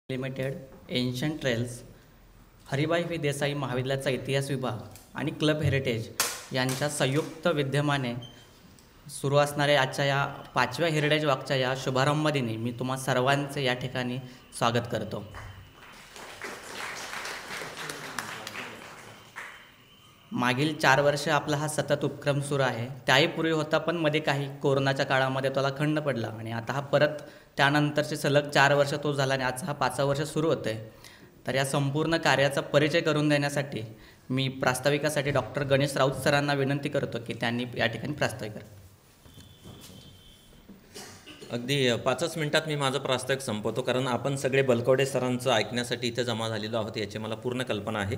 Limited, ancient trails, Haribhai Desai महाविद्यालयाचा इतिहास विभाग आणि क्लब हेरिटेज यांच्या संयुक्त विद्यमाने सुरू असणाऱ्या आजच्या या 5व्या हेरिटेज वॉकच्या या शुभारंभ दिनी मी तुम्हा सर्वांचे या ठिकाणी स्वागत करतो. मागील 4 वर्ष आपला हा सतत उपक्रम सुरू आहे. त्याही पूर्वी होता, पण मध्ये काही कोरोनाच्या काळामध्ये त्याला खंड पडला आणि आता हा परत त्यानंतरचे सलग 4 वर्ष तो झाला आणि आज हा 5वा वर्ष सुरू होतं आहे. तर या संपूर्ण कार्याचा परिचय करून देण्यासाठी मी प्रास्ताविकासाठी डॉक्टर गणेश राऊत सरांना विनंती करतो की त्यांनी या ठिकाणी प्रास्ताविक करा. अगदी 5च मिनिटात मी माझं प्रास्ताविक संपवतो, कारण आपण सगळे बलकवडे सरांचं ऐकण्यासाठी इथे जमा झालेलो आहोत याची मला पूर्ण कल्पना आहे.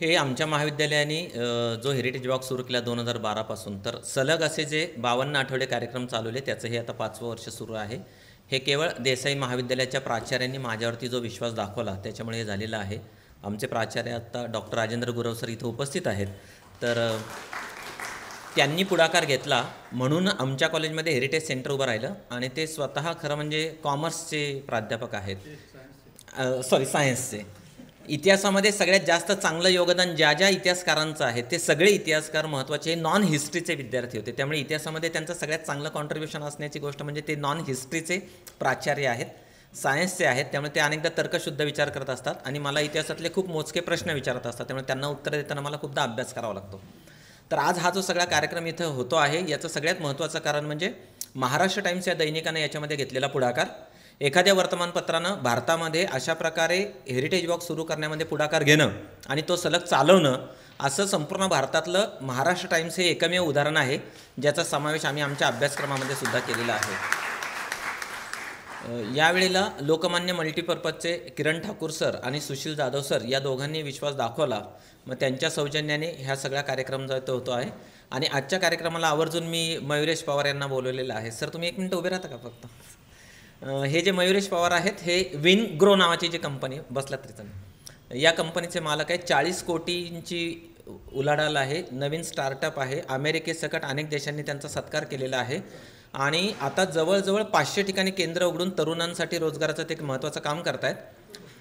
हे आमच्या महाविद्यालयाने जो हेरिटेज वॉक सुरू केला 2012 पासून, तर सलग असे जे 52 आठवडे कार्यक्रम चालवले त्याचं हे आता 5वं वर्ष सुरू आहे. हे केवळ देसाई महाविद्यालयाच्या प्राचार्यांनी माझ्यावरती जो विश्वास दाखवला त्याच्यामुळे हे झालेलं आहे. आमचे प्राचार्य आता डॉक्टर राजेंद्र गुरव सर इथं उपस्थित आहेत. तर त्यांनी पुढाकार घेतला म्हणून आमच्या कॉलेजमध्ये हेरिटेज सेंटर उभं राहिलं आणि ते स्वतः खरं म्हणजे कॉमर्सचे प्राध्यापक आहेत, सायन्सचे. इतिहासामध्ये सगळ्यात जास्त चांगलं योगदान ज्या ज्या इतिहासकारांचं आहे ते सगळे इतिहासकार महत्त्वाचे नॉन हिस्ट्रीचे विद्यार्थी होते. त्यामुळे इतिहासामध्ये त्यांचं सगळ्यात चांगलं कॉन्ट्रीब्युशन असण्याची गोष्ट म्हणजे ते नॉन हिस्ट्रीचे प्राचार्य आहेत, सायन्सचे आहेत. त्यामुळे ते अनेकदा तर्कशुद्ध विचार करत असतात आणि मला इतिहासातले खूप मोजके प्रश्न विचारत असतात. त्यामुळे त्यांना उत्तर देताना मला खूपदा अभ्यास करावा लागतो. तर आज हा जो सगळा कार्यक्रम इथं होतो आहे याचं सगळ्यात महत्त्वाचं कारण म्हणजे महाराष्ट्र टाइम्स या दैनिकाने याच्यामध्ये घेतलेला पुढाकार. एखाद्या वर्तमानपत्रानं भारतामध्ये अशा प्रकारे हेरिटेज वॉक सुरू करण्यामध्ये पुढाकार घेणं आणि तो सलग चालवणं, असं संपूर्ण भारतातलं महाराष्ट्र टाइम्स हे एकमेव उदाहरण आहे ज्याचा समावेश आम्ही आमच्या अभ्यासक्रमामध्ये सुद्धा केलेला आहे. यावेळेला लोकमान्य मल्टीपर्पजचे किरण ठाकूर सर आणि सुशील जाधव सर या दोघांनी विश्वास दाखवला. मग त्यांच्या सौजन्याने ह्या सगळा कार्यक्रम जो होतो आहे. आणि आजच्या कार्यक्रमाला आवर्जून मी मयुरेश पवार यांना बोलवलेलं आहे. सर तुम्ही 1 मिनिट उभे राहता का फक्त. हे जे मयुरेश पवार आहेत हे विन ग्रो नावाची जी कंपनी बसल्या तरी या कंपनीचे मालक आहेत. 40 कोटींची उलाढाल आहे, नवीन स्टार्टअप आहे. अमेरिकेसकट अनेक देशांनी त्यांचा सत्कार केलेला आहे आणि आता जवळजवळ 500 ठिकाणी केंद्र उघडून तरुणांसाठी रोजगाराचं ते एक महत्त्वाचं काम करत आहेत.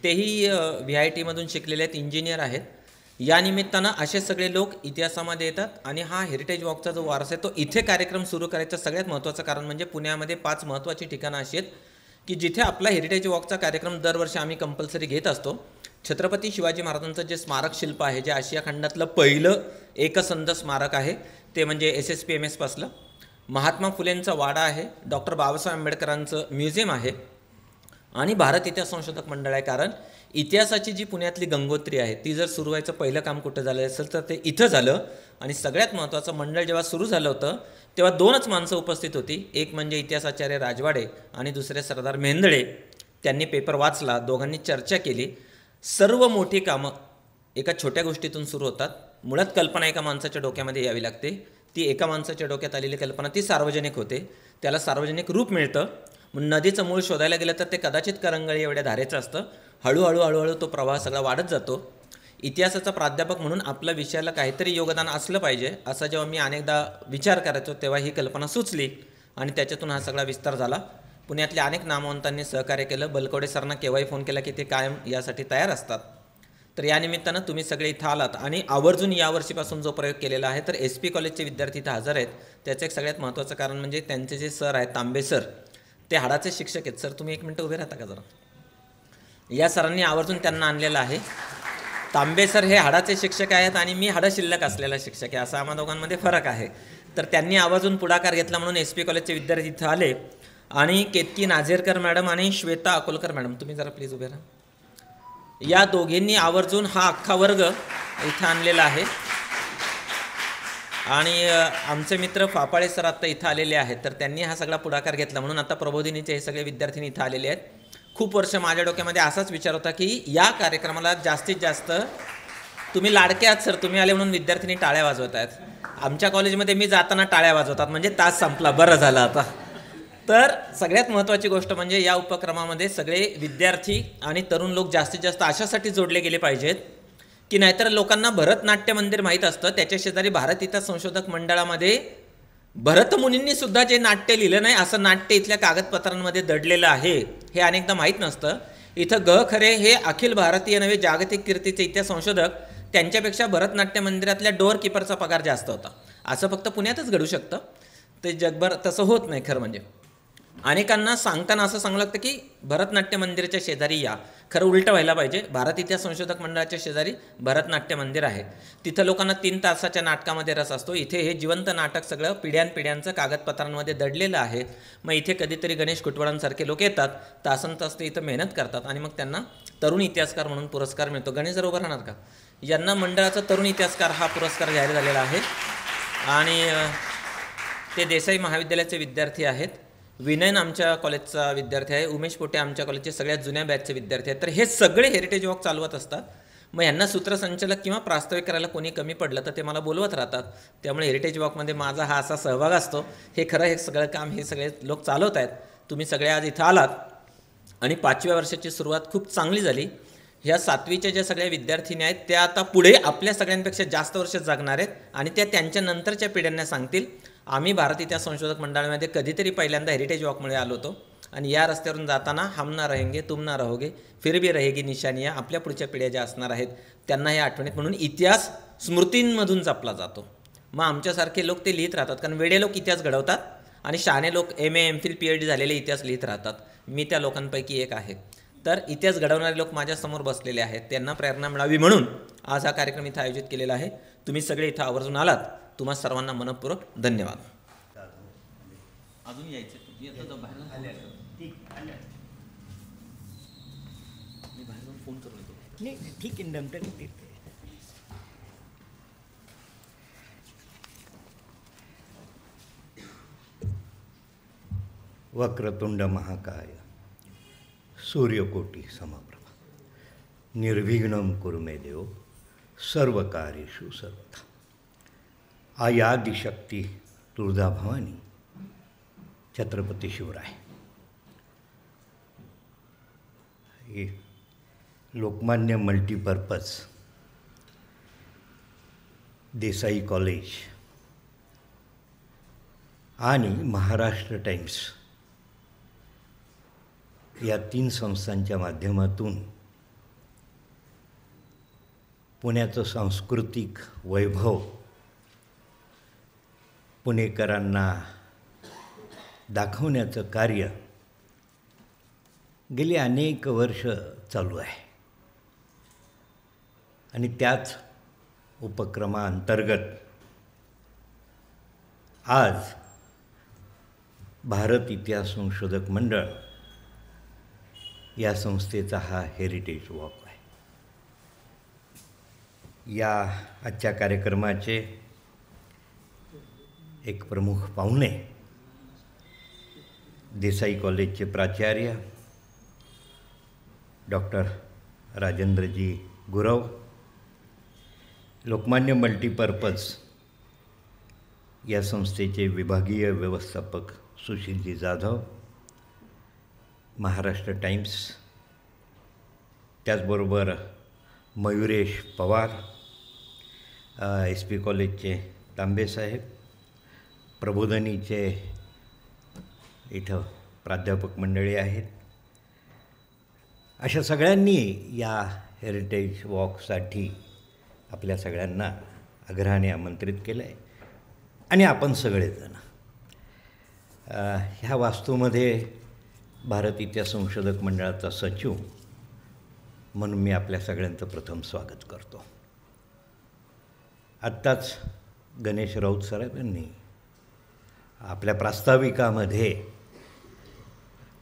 तेही VIT मधून शिकलेले आहेत, इंजिनियर आहेत. या निमित्तानं असे सगळे लोक इतिहासामध्ये येतात आणि हा हेरिटेज वॉकचा जो वारसा आहे तो इथे कार्यक्रम सुरू करायचं सगळ्यात महत्त्वाचं कारण म्हणजे पुण्यामध्ये 5 महत्त्वाची ठिकाणं अशी आहेत की जिथे आपला हेरिटेज वॉकचा कार्यक्रम दरवर्षी आम्ही कंपल्सरी घेत असतो. छत्रपती शिवाजी महाराजांचं जे स्मारक शिल्प आहे, जे आशिया खंडातलं पहिलं एकसंध स्मारक आहे ते म्हणजे SSPMS पासलं. महात्मा फुलेंचा वाडा आहे, डॉक्टर बाबासाहेब आंबेडकरांचं म्युझियम आहे आणि भारत इतिहास संशोधक मंडळ आहे. कारण इतिहासाची जी पुण्यातली गंगोत्री आहे ती जर सुरू व्हायचं पहिलं काम कुठं झालं असेल तर ते इथं झालं. आणि सगळ्यात महत्त्वाचं, मंडळ जेव्हा सुरू झालं होतं तेव्हा 2च माणसं उपस्थित होती. एक म्हणजे इतिहासाचार्य राजवाडे आणि दुसरे सरदार मेहेंदळे. त्यांनी पेपर वाचला, दोघांनी चर्चा केली. सर्व मोठी कामं एका छोट्या गोष्टीतून सुरू होतात. मुळात कल्पना एका माणसाच्या डोक्यामध्ये यावी लागते. ती एका माणसाच्या डोक्यात आलेली कल्पना ती सार्वजनिक होते, त्याला सार्वजनिक रूप मिळतं. नदीचं मूळ शोधायला गेलं तर ते कदाचित करंगळी एवढ्या धारेचं असतं. हळूहळू तो प्रवाह सगळा वाढत जातो. इतिहासाचा प्राध्यापक म्हणून आपल्या विषयाला काहीतरी योगदान असलं पाहिजे असा जेव्हा मी अनेकदा विचार करायचो तेव्हा ही कल्पना सुचली आणि त्याच्यातून हा सगळा विस्तार झाला. पुण्यातल्या अनेक नामवंतांनी सहकार्य केलं. बलकवडे सरांना केव्हाही फोन केला की ते कायम यासाठी तयार असतात. तर या निमित्तानं तुम्ही सगळे इथं आलात आणि आवर्जून यावर्षीपासून जो प्रयोग केलेला आहे तर SP कॉलेजचे विद्यार्थी इथं हजर आहेत. त्याचं एक सगळ्यात महत्त्वाचं कारण म्हणजे त्यांचे जे सर आहेत तांबे सर, ते हाडाचे शिक्षक आहेत. सर तुम्ही 1 मिनिट उभे राहता का जरा. या सरांनी आवर्जून त्यांना आणलेलं आहे. तांबे सर हे हाडाचे शिक्षक आहेत आणि मी हाडं शिल्लक असलेला शिक्षक आहे, असा आम्हा दोघांमध्ये फरक आहे. तर त्यांनी आवर्जून पुढाकार घेतला म्हणून SP कॉलेजचे विद्यार्थी इथं आले. आणि केतकी नाझेरकर मॅडम आणि श्वेता अकोलकर मॅडम तुम्ही जरा प्लीज उभे राहा. या दोघींनी आवर्जून हा अख्खा वर्ग इथं आणलेला आहे. आणि आमचे मित्र फापाळे सर आत्ता इथं आलेले आहेत. तर त्यांनी हा सगळा पुढाकार घेतला म्हणून आता प्रबोधिनीचे हे सगळे विद्यार्थी इथं आलेले आहेत. खूप वर्ष माझ्या डोक्यामध्ये असाच विचार होता की या कार्यक्रमाला जास्तीत जास्त तुम्ही लाडके आहात सर, तुम्ही आले म्हणून विद्यार्थ्यांनी टाळ्या वाजवत आहेत. आमच्या कॉलेजमध्ये मी जाताना टाळ्या वाजवतात म्हणजे तास संपला, बरं झालं आता. तर सगळ्यात महत्त्वाची गोष्ट म्हणजे या उपक्रमामध्ये सगळे विद्यार्थी आणि तरुण लोक जास्तीत जास्त अशासाठी जोडले गेले पाहिजेत की नाहीतर लोकांना भरतनाट्य मंदिर माहीत असतं, त्याच्या शेजारी भारत इतिहास संशोधक मंडळामध्ये भरतमुनींनी सुद्धा जे नाट्य लिहिलं नाही असं नाट्य इथल्या कागदपत्रांमध्ये दडलेलं आहे हे अनेकदा माहीत नसतं. इथं ग खरे हे अखिल भारतीय नव्हे जागतिक कीर्तीचे इतिहास संशोधक, त्यांच्यापेक्षा भरतनाट्य मंदिरातल्या डोअर किपरचा पगार जास्त होता. असं फक्त पुण्यातच घडू शकतं, ते जगभर तसं होत नाही खरं म्हणजे. अनेकांना सांगताना असं सांगू लागतं की भरतनाट्य मंदिराच्या शेजारी या. खरं उलटं व्हायला पाहिजे. भारत इतिहास संशोधक मंडळाच्या शेजारी भरतनाट्य मंदिर आहे. तिथं लोकांना 3 तासाच्या नाटकामध्ये रस असतो. इथे हे जिवंत नाटक सगळं पिढ्यानपिढ्यांचं कागदपत्रांमध्ये दडलेलं आहे. मग इथे कधीतरी गणेश कुटवाळांसारखे लोक येतात, तासन तास ते इथं मेहनत करतात आणि मग त्यांना तरुण इतिहासकार म्हणून पुरस्कार मिळतो. गणेश जर उभं राहणार का? यांना मंडळाचा तरुण इतिहासकार हा पुरस्कार जाहीर झालेला आहे आणि ते देसाई महाविद्यालयाचे विद्यार्थी आहेत. विनयन आमच्या कॉलेजचा विद्यार्थी आहे. उमेश पोटे आमच्या कॉलेजचे सगळ्यात जुन्या बॅचचे विद्यार्थी आहेत. तर हे सगळे हेरिटेज वॉक चालवत असतात. मग यांना सूत्रसंचालक किंवा प्रास्ताविक करायला कोणी कमी पडलं तर ते मला बोलवत राहतात. त्यामुळे हेरिटेज वॉकमध्ये माझा हा असा सहभाग असतो. हे खरं हे सगळं काम हे सगळे लोक चालवत आहेत. तुम्ही सगळे आज इथं आलात आणि 5व्या वर्षाची सुरुवात खूप चांगली झाली. ह्या 7वीच्या ज्या सगळ्या विद्यार्थिनी आहेत त्या आता पुढे आपल्या सगळ्यांपेक्षा जास्त वर्ष जगणार आहेत आणि त्या त्यांच्या नंतरच्या पिढ्यांना सांगतील, आम्ही भारत इतिहास संशोधक मंडळामध्ये कधीतरी पहिल्यांदा हेरिटेज वॉकमुळे आलो होतो आणि या रस्त्यावरून जाताना हम ना रहेंगे तुम ना रहोगे फिर भी रहेगी निशानिया, आपल्या पुढच्या पिढ्या ज्या असणार आहेत त्यांना हे आठवणीत म्हणून इतिहास स्मृतींमधून जपला जातो. मग आमच्यासारखे लोक ते लिहित राहतात, कारण वेडे लोक इतिहास घडवतात आणि शहाणे लोक MA MPhil PhD झालेले इतिहास लिहित राहतात. मी त्या लोकांपैकी एक आहे. तर इतिहास घडवणारे लोक माझ्यासमोर बसलेले आहेत, त्यांना प्रेरणा मिळावी म्हणून आज हा कार्यक्रम इथं आयोजित केलेला आहे. तुम्ही सगळे इथं आवर्जून आलात, तुम्हा सर्वांना मनपूर्वक धन्यवाद. अजून यायचं फोन करू नाही ठीक आहे, नंतर ते वक्रतुंड महाकाय सूर्यकोटी समप्रभा निर्विघ्नं कुरु मे देव सर्वकार्येषु सर्वदा. आयादिशक्ती तुळजा भवानी छत्रपती शिवराय. हे लोकमान्य मल्टीपर्पज देसाई कॉलेज आणि महाराष्ट्र टाइम्स या 3 संस्थांच्या माध्यमातून पुण्याचं सांस्कृतिक वैभव पुणेकरांना दाखवण्याचं कार्य गेली अनेक वर्ष चालू आहे आणि त्याच उपक्रमाअंतर्गत आज भारत इतिहास संशोधक मंडळ या संस्थेचा हा हेरिटेज वॉक आहे. या आजच्या कार्यक्रमाचे एक प्रमुख पाहुणे देसाई कॉलेजचे प्राचार्य डॉक्टर राजेंद्रजी गुरव, लोकमान्य मल्टीपर्पज या संस्थेचे विभागीय व्यवस्थापक सुशीलजी जाधव, महाराष्ट्र टाइम्स, त्याचबरोबर मयुरेश पवार, SP कॉलेजचे तांबेसाहेब, प्रबोधनीचे इथं प्राध्यापक मंडळी आहेत. अशा सगळ्यांनी या हेरिटेज वॉकसाठी आपल्या सगळ्यांना आग्रहाने आमंत्रित केलं आहे आणि आपण सगळेजण ह्या वास्तूमध्ये भारत इतिहास संशोधक मंडळाचा सचिव म्हणून मी आपल्या सगळ्यांचं प्रथम स्वागत करतो. आत्ताच गणेश राऊत साहेबांनी आपल्या प्रास्ताविकामध्ये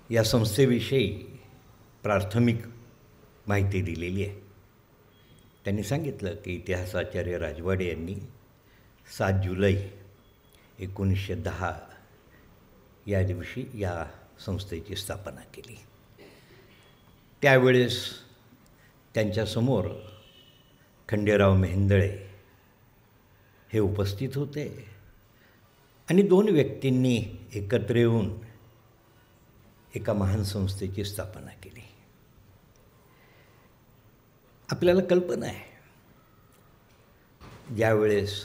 या संस्थेविषयी प्राथमिक माहिती दिलेली आहे. त्यांनी सांगितलं की इतिहासाचार्य राजवाडे यांनी 7 जुलै 1910 या दिवशी या संस्थेची स्थापना केली. त्यावेळेस त्यांच्यासमोर खंडेराव मेहेंदळे हे उपस्थित होते आणि 2 व्यक्तींनी एकत्र येऊन एका महान संस्थेची स्थापना केली. आपल्याला कल्पना आहे, ज्यावेळेस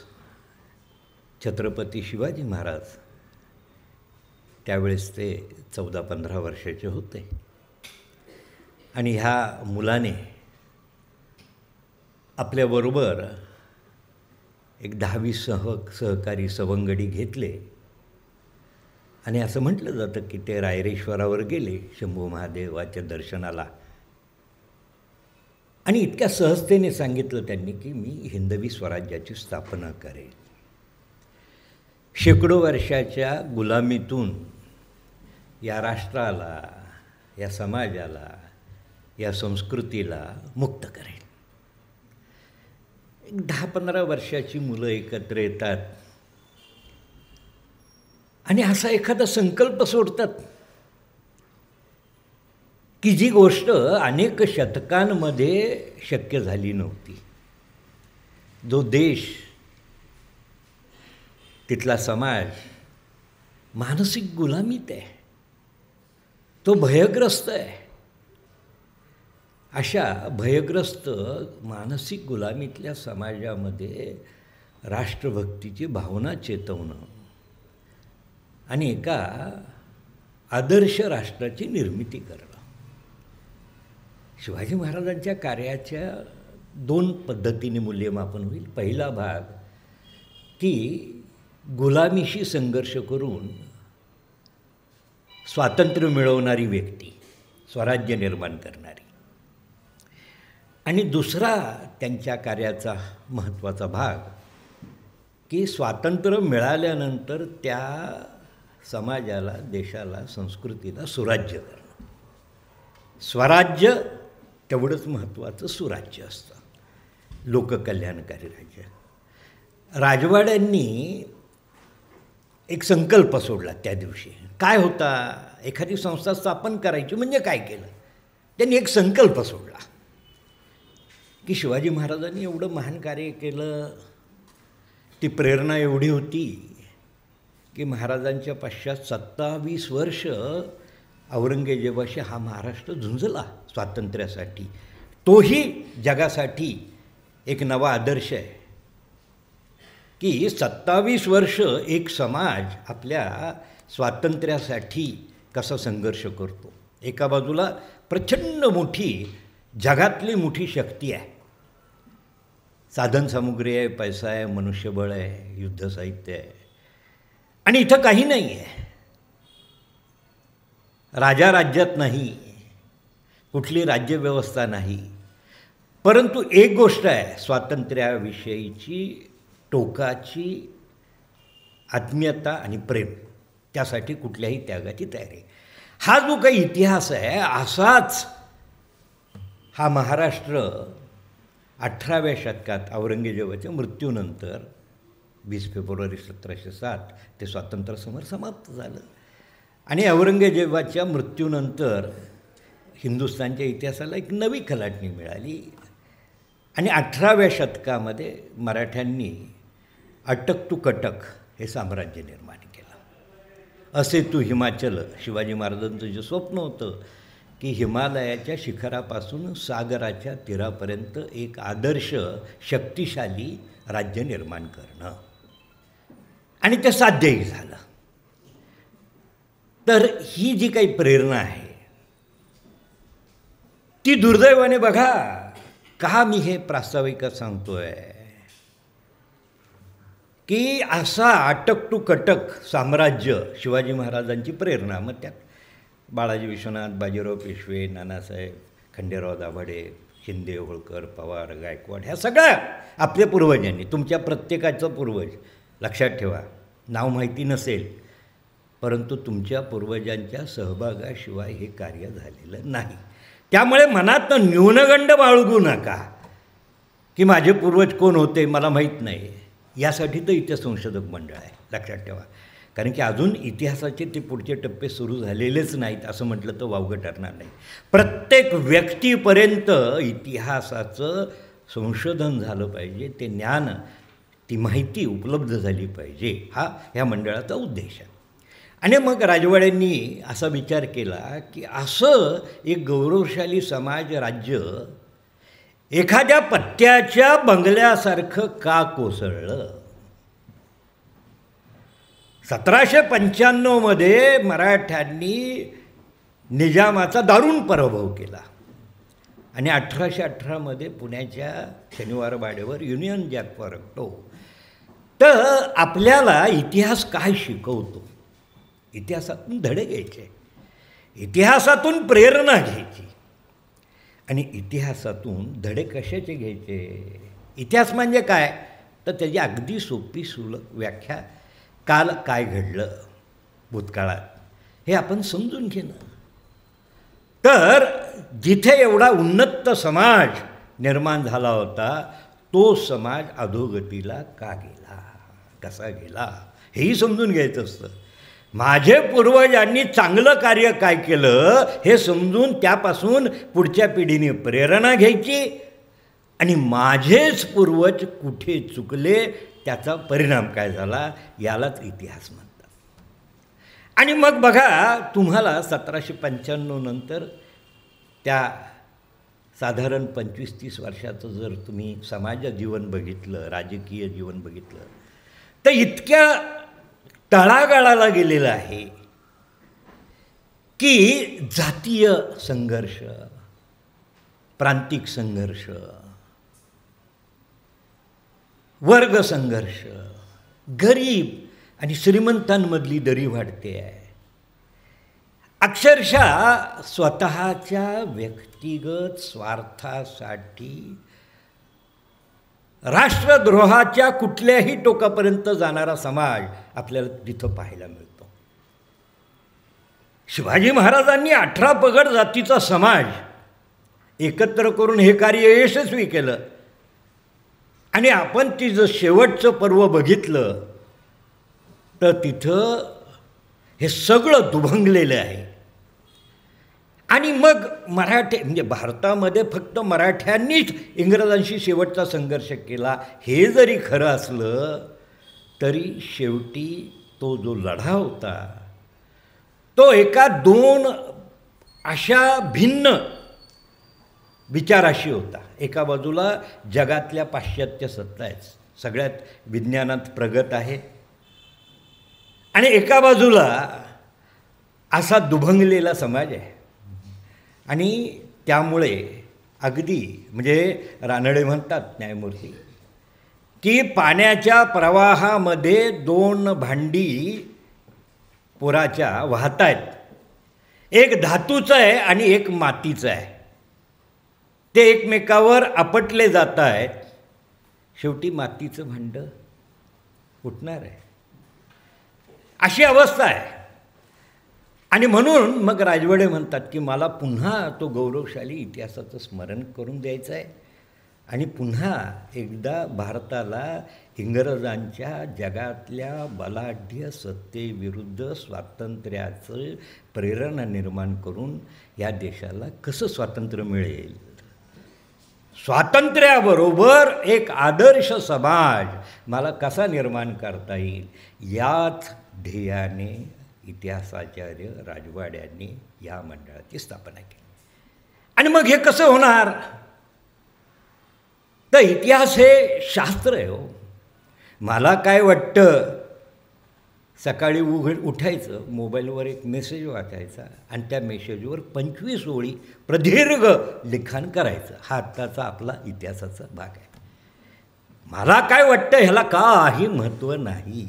छत्रपती शिवाजी महाराज त्यावेळेस ते 14-15 वर्षाचे होते आणि ह्या मुलाने आपल्याबरोबर एक 10-20 सहकारी सवंगडी घेतले आणि असं म्हटलं जातं की ते रायरेश्वरावर गेले शंभू महादेवाच्या दर्शनाला आणि इतक्या सहजतेने सांगितलं त्यांनी की मी हिंदवी स्वराज्याची स्थापना करेन. शेकडो वर्षाच्या गुलामीतून या राष्ट्राला, या समाजाला, या संस्कृतीला मुक्त करेन. एक 10-15 वर्षाची मुलं एकत्र येतात आणि असा एखादा संकल्प सोडतात की जी गोष्ट अनेक शतकांमध्ये शक्य झाली नव्हती. जो देश, तिथला समाज मानसिक गुलामीत आहे, तो भयग्रस्त आहे. अशा भयग्रस्त मानसिक गुलामीतल्या समाजामध्ये राष्ट्रभक्तीची भावना चेतवणं आणि एका आदर्श राष्ट्राची निर्मिती करणं. शिवाजी महाराजांच्या कार्याच्या 2 पद्धतीने मूल्यमापन होईल. पहिला भाग की गुलामीशी संघर्ष करून स्वातंत्र्य मिळवणारी व्यक्ती, स्वराज्य निर्माण करणारी. आणि दुसरा त्यांच्या कार्याचा महत्त्वाचा भाग की स्वातंत्र्य मिळाल्यानंतर त्या समाजाला, देशाला, संस्कृतीला सुराज्य करणं. स्वराज्य तेवढंच महत्त्वाचं सुराज्य असतं, लोककल्याणकारी राज्य. राजवाड्यांनी एक संकल्प सोडला त्या दिवशी. काय होता? एखादी संस्था स्थापन करायची म्हणजे काय केलं? त्यांनी एक संकल्प सोडला की शिवाजी महाराजांनी एवढं महान कार्य केलं, ती प्रेरणा एवढी होती की महाराजांच्या पश्चात 27 वर्ष औरंगजेबाशी हा महाराष्ट्र झुंजला स्वातंत्र्यासाठी. तोही जगासाठी एक नवा आदर्श आहे की 27 वर्ष एक समाज आपल्या स्वातंत्र्यासाठी कसा संघर्ष करतो. एका बाजूला प्रचंड मोठी, जगातली मोठी शक्ती आहे, साधनसामुग्री आहे, पैसा आहे, मनुष्यबळ आहे, युद्धसाहित्य आहे, आणि इथं काही नाही आहे. राजा राज्यात नाही, कुठली राज्यव्यवस्था नाही. परंतु एक गोष्ट आहे, स्वातंत्र्याविषयीची टोकाची आत्मीयता आणि प्रेम, त्यासाठी कुठल्याही त्यागाची तयारी. हा जो काही इतिहास आहे, असाच हा महाराष्ट्र 18व्या शतकात औरंगजेबाच्या मृत्यूनंतर 20 फेब्रुवारी 1707 ते स्वातंत्र्यसमर समाप्त झालं. आणि औरंगजेबाच्या मृत्यूनंतर हिंदुस्थानच्या इतिहासाला एक नवी खलाटणी मिळाली. आणि 18व्या शतकामध्ये मराठ्यांनी अटक टू कटक हे साम्राज्य निर्माण केलं. असे तू हिमाचल, शिवाजी महाराजांचं जे स्वप्न होतं की हिमालयाच्या शिखरापासून सागराच्या तीरापर्यंत एक आदर्श शक्तिशाली राज्य निर्माण करणं, आणि ते साध्यही झालं. तर ही जी काही प्रेरणा आहे ती दुर्दैवाने बघा, का मी हे प्रास्ताविकात सांगतोय की असा अटक टू कटक साम्राज्य शिवाजी महाराजांची प्रेरणा. मग त्यात बाळाजी विश्वनाथ, बाजीराव पेशवे, नानासाहेब, खंडेराव दाभाडे, शिंदे, होळकर, पवार, गायकवाड, ह्या सगळ्या आपल्या पूर्वजांनी, तुमच्या प्रत्येकाचं पूर्वज लक्षात ठेवा, नाव माहिती नसेल परंतु तुमच्या पूर्वजांच्या सहभागाशिवाय हे कार्य झालेलं नाही. त्यामुळे मनात न्यूनगंड बाळगू नका की माझे पूर्वज कोण होते मला माहीत नाही. यासाठी तर इतिहास संशोधक मंडळ आहे, लक्षात ठेवा. कारण की अजून इतिहासाचे ते पुढचे टप्पे सुरू झालेलेच नाहीत असं म्हटलं तर वावगं ठरणार नाही. प्रत्येक व्यक्तीपर्यंत इतिहासाचं संशोधन झालं पाहिजे, ते ज्ञान, ती माहिती उपलब्ध झाली पाहिजे, हा ह्या मंडळाचा उद्देश आहे. आणि मग राजवाड्यांनी असा विचार केला की असं एक गौरवशाली समाज राज्य एखाद्या पत्त्याच्या बंगल्यासारखं का कोसळलं. 1795 मध्ये मराठ्यांनी निजामाचा दारुण पराभव केला. आणि 1818मध्ये पुण्याच्या शनिवार वाड्यावर युनियन जॅक फरकतो. तर आपल्याला इतिहास काय शिकवतो? इतिहासातून धडे घ्यायचे, इतिहासातून प्रेरणा घ्यायची. आणि इतिहासातून धडे कशाचे घ्यायचे? इतिहास म्हणजे काय? तर त्याची अगदी सोपी सुलभ व्याख्या, काल काय घडलं भूतकाळात हे आपण समजून घेणं. तर जिथे एवढा उन्नत समाज निर्माण झाला होता, तो समाज अधोगतीला का गेला, कसा गेला हेही समजून घ्यायचं असतं. माझे पूर्वजांनी चांगलं कार्य काय केलं हे समजून त्यापासून पुढच्या पिढीने प्रेरणा घ्यायची आणि माझेच पूर्वज कुठे चुकले, त्याचा परिणाम काय झाला, यालाच इतिहास म्हणतात. आणि मग बघा, तुम्हाला 1795 नंतर त्या साधारण 25-30 वर्षाचं जर तुम्ही समाज जीवन बघितलं, राजकीय जीवन बघितलं, तर इतक्या तळागाळाला गेलेलं आहे की जातीय संघर्ष, प्रांतिक संघर्ष, वर्ग संघर्ष, गरीब आणि श्रीमंतांमधली दरी वाढते आहे. अक्षरशः स्वतःच्या व्यक्तिगत स्वार्थासाठी राष्ट्रद्रोहाच्या कुठल्याही टोकापर्यंत जाणारा समाज आपल्याला तिथं पाहायला मिळतो. शिवाजी महाराजांनी 18 पगड जातीचा समाज एकत्र करून हे कार्य यशस्वी केलं. आणि आपण तिचं शेवटचं पर्व बघितलं तर तिथं हे सगळं दुभंगलेलं आहे. आणि मग मराठे म्हणजे भारतामध्ये फक्त मराठ्यांनीच इंग्रजांशी शेवटचा संघर्ष केला हे जरी खरं असलं तरी शेवटी तो जो लढा होता तो एका 2 अशा भिन्न विचाराशी होता. एका बाजूला जगातल्या पाश्चात्य सत्ता आहेत, सगळ्यात विज्ञानात प्रगत आहेत, आणि एका बाजूला असा दुभंगलेला समाज आहे. आणि त्यामुळे अगदी म्हणजे रानडे म्हणतात न्यायमूर्ती की पाण्याच्या प्रवाहामध्ये 2 भांडी पुराच्या वाहत आहेत, एक धातूचं आहे आणि एक मातीचं आहे. ते एकमेकावर आपटले जात आहेत, शेवटी मातीचं भांडं फुटणार आहे, अशी अवस्था आहे. आणि म्हणून मग राजवाडे म्हणतात की मला पुन्हा तो गौरवशाली इतिहासाचं स्मरण करून द्यायचं आहे आणि पुन्हा एकदा भारताला इंग्रजांच्या जगातल्या बलाढ्य सत्तेविरुद्ध स्वातंत्र्याचं प्रेरणा निर्माण करून या देशाला कसं स्वातंत्र्य मिळेल, स्वातंत्र्याबरोबर एक आदर्श समाज मला कसा निर्माण करता येईल, याच ध्येयाने इतिहासाचार्य राजवाड्यांनी या मंडळाची स्थापना केली. आणि मग हे कसं होणार? तर इतिहास हे शास्त्र आहे हो. मला काय वाटतं, सकाळी उठायचं, मोबाईलवर एक मेसेज वाचायचा आणि त्या मेसेजवर 25 ओळी प्रदीर्घ लिखाण करायचं. हा आत्ताचा आपला इतिहासाचा भाग आहे. मला काय वाटतं, ह्याला काही महत्त्व नाही.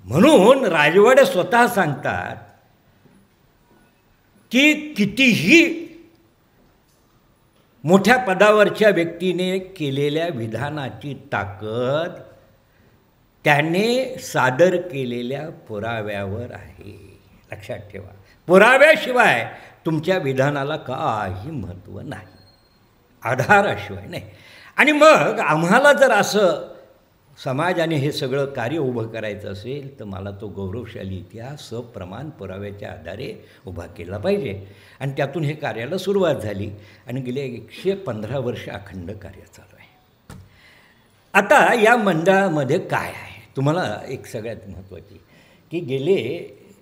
म्हणून राजवाडे स्वतः सांगतात की कितीही मोठ्या पदावरच्या व्यक्तीने केलेल्या विधानाची ताकद त्याने सादर केलेल्या पुराव्यावर आहे. लक्षात ठेवा, पुराव्याशिवाय तुमच्या विधानाला काही महत्त्व नाही, आधाराशिवाय नाही. आणि मग आम्हाला जर असं समाजाने हे सगळं कार्य उभं करायचं असेल तर मला तो गौरवशाली इतिहास सप्रमाण पुराव्याच्या आधारे उभा केला पाहिजे. आणि त्यातून हे कार्याला सुरुवात झाली आणि गेले 115 वर्ष अखंड कार्य चालू आहे. आता या मंडळामध्ये काय आहे, तुम्हाला एक सगळ्यात महत्त्वाची की गेले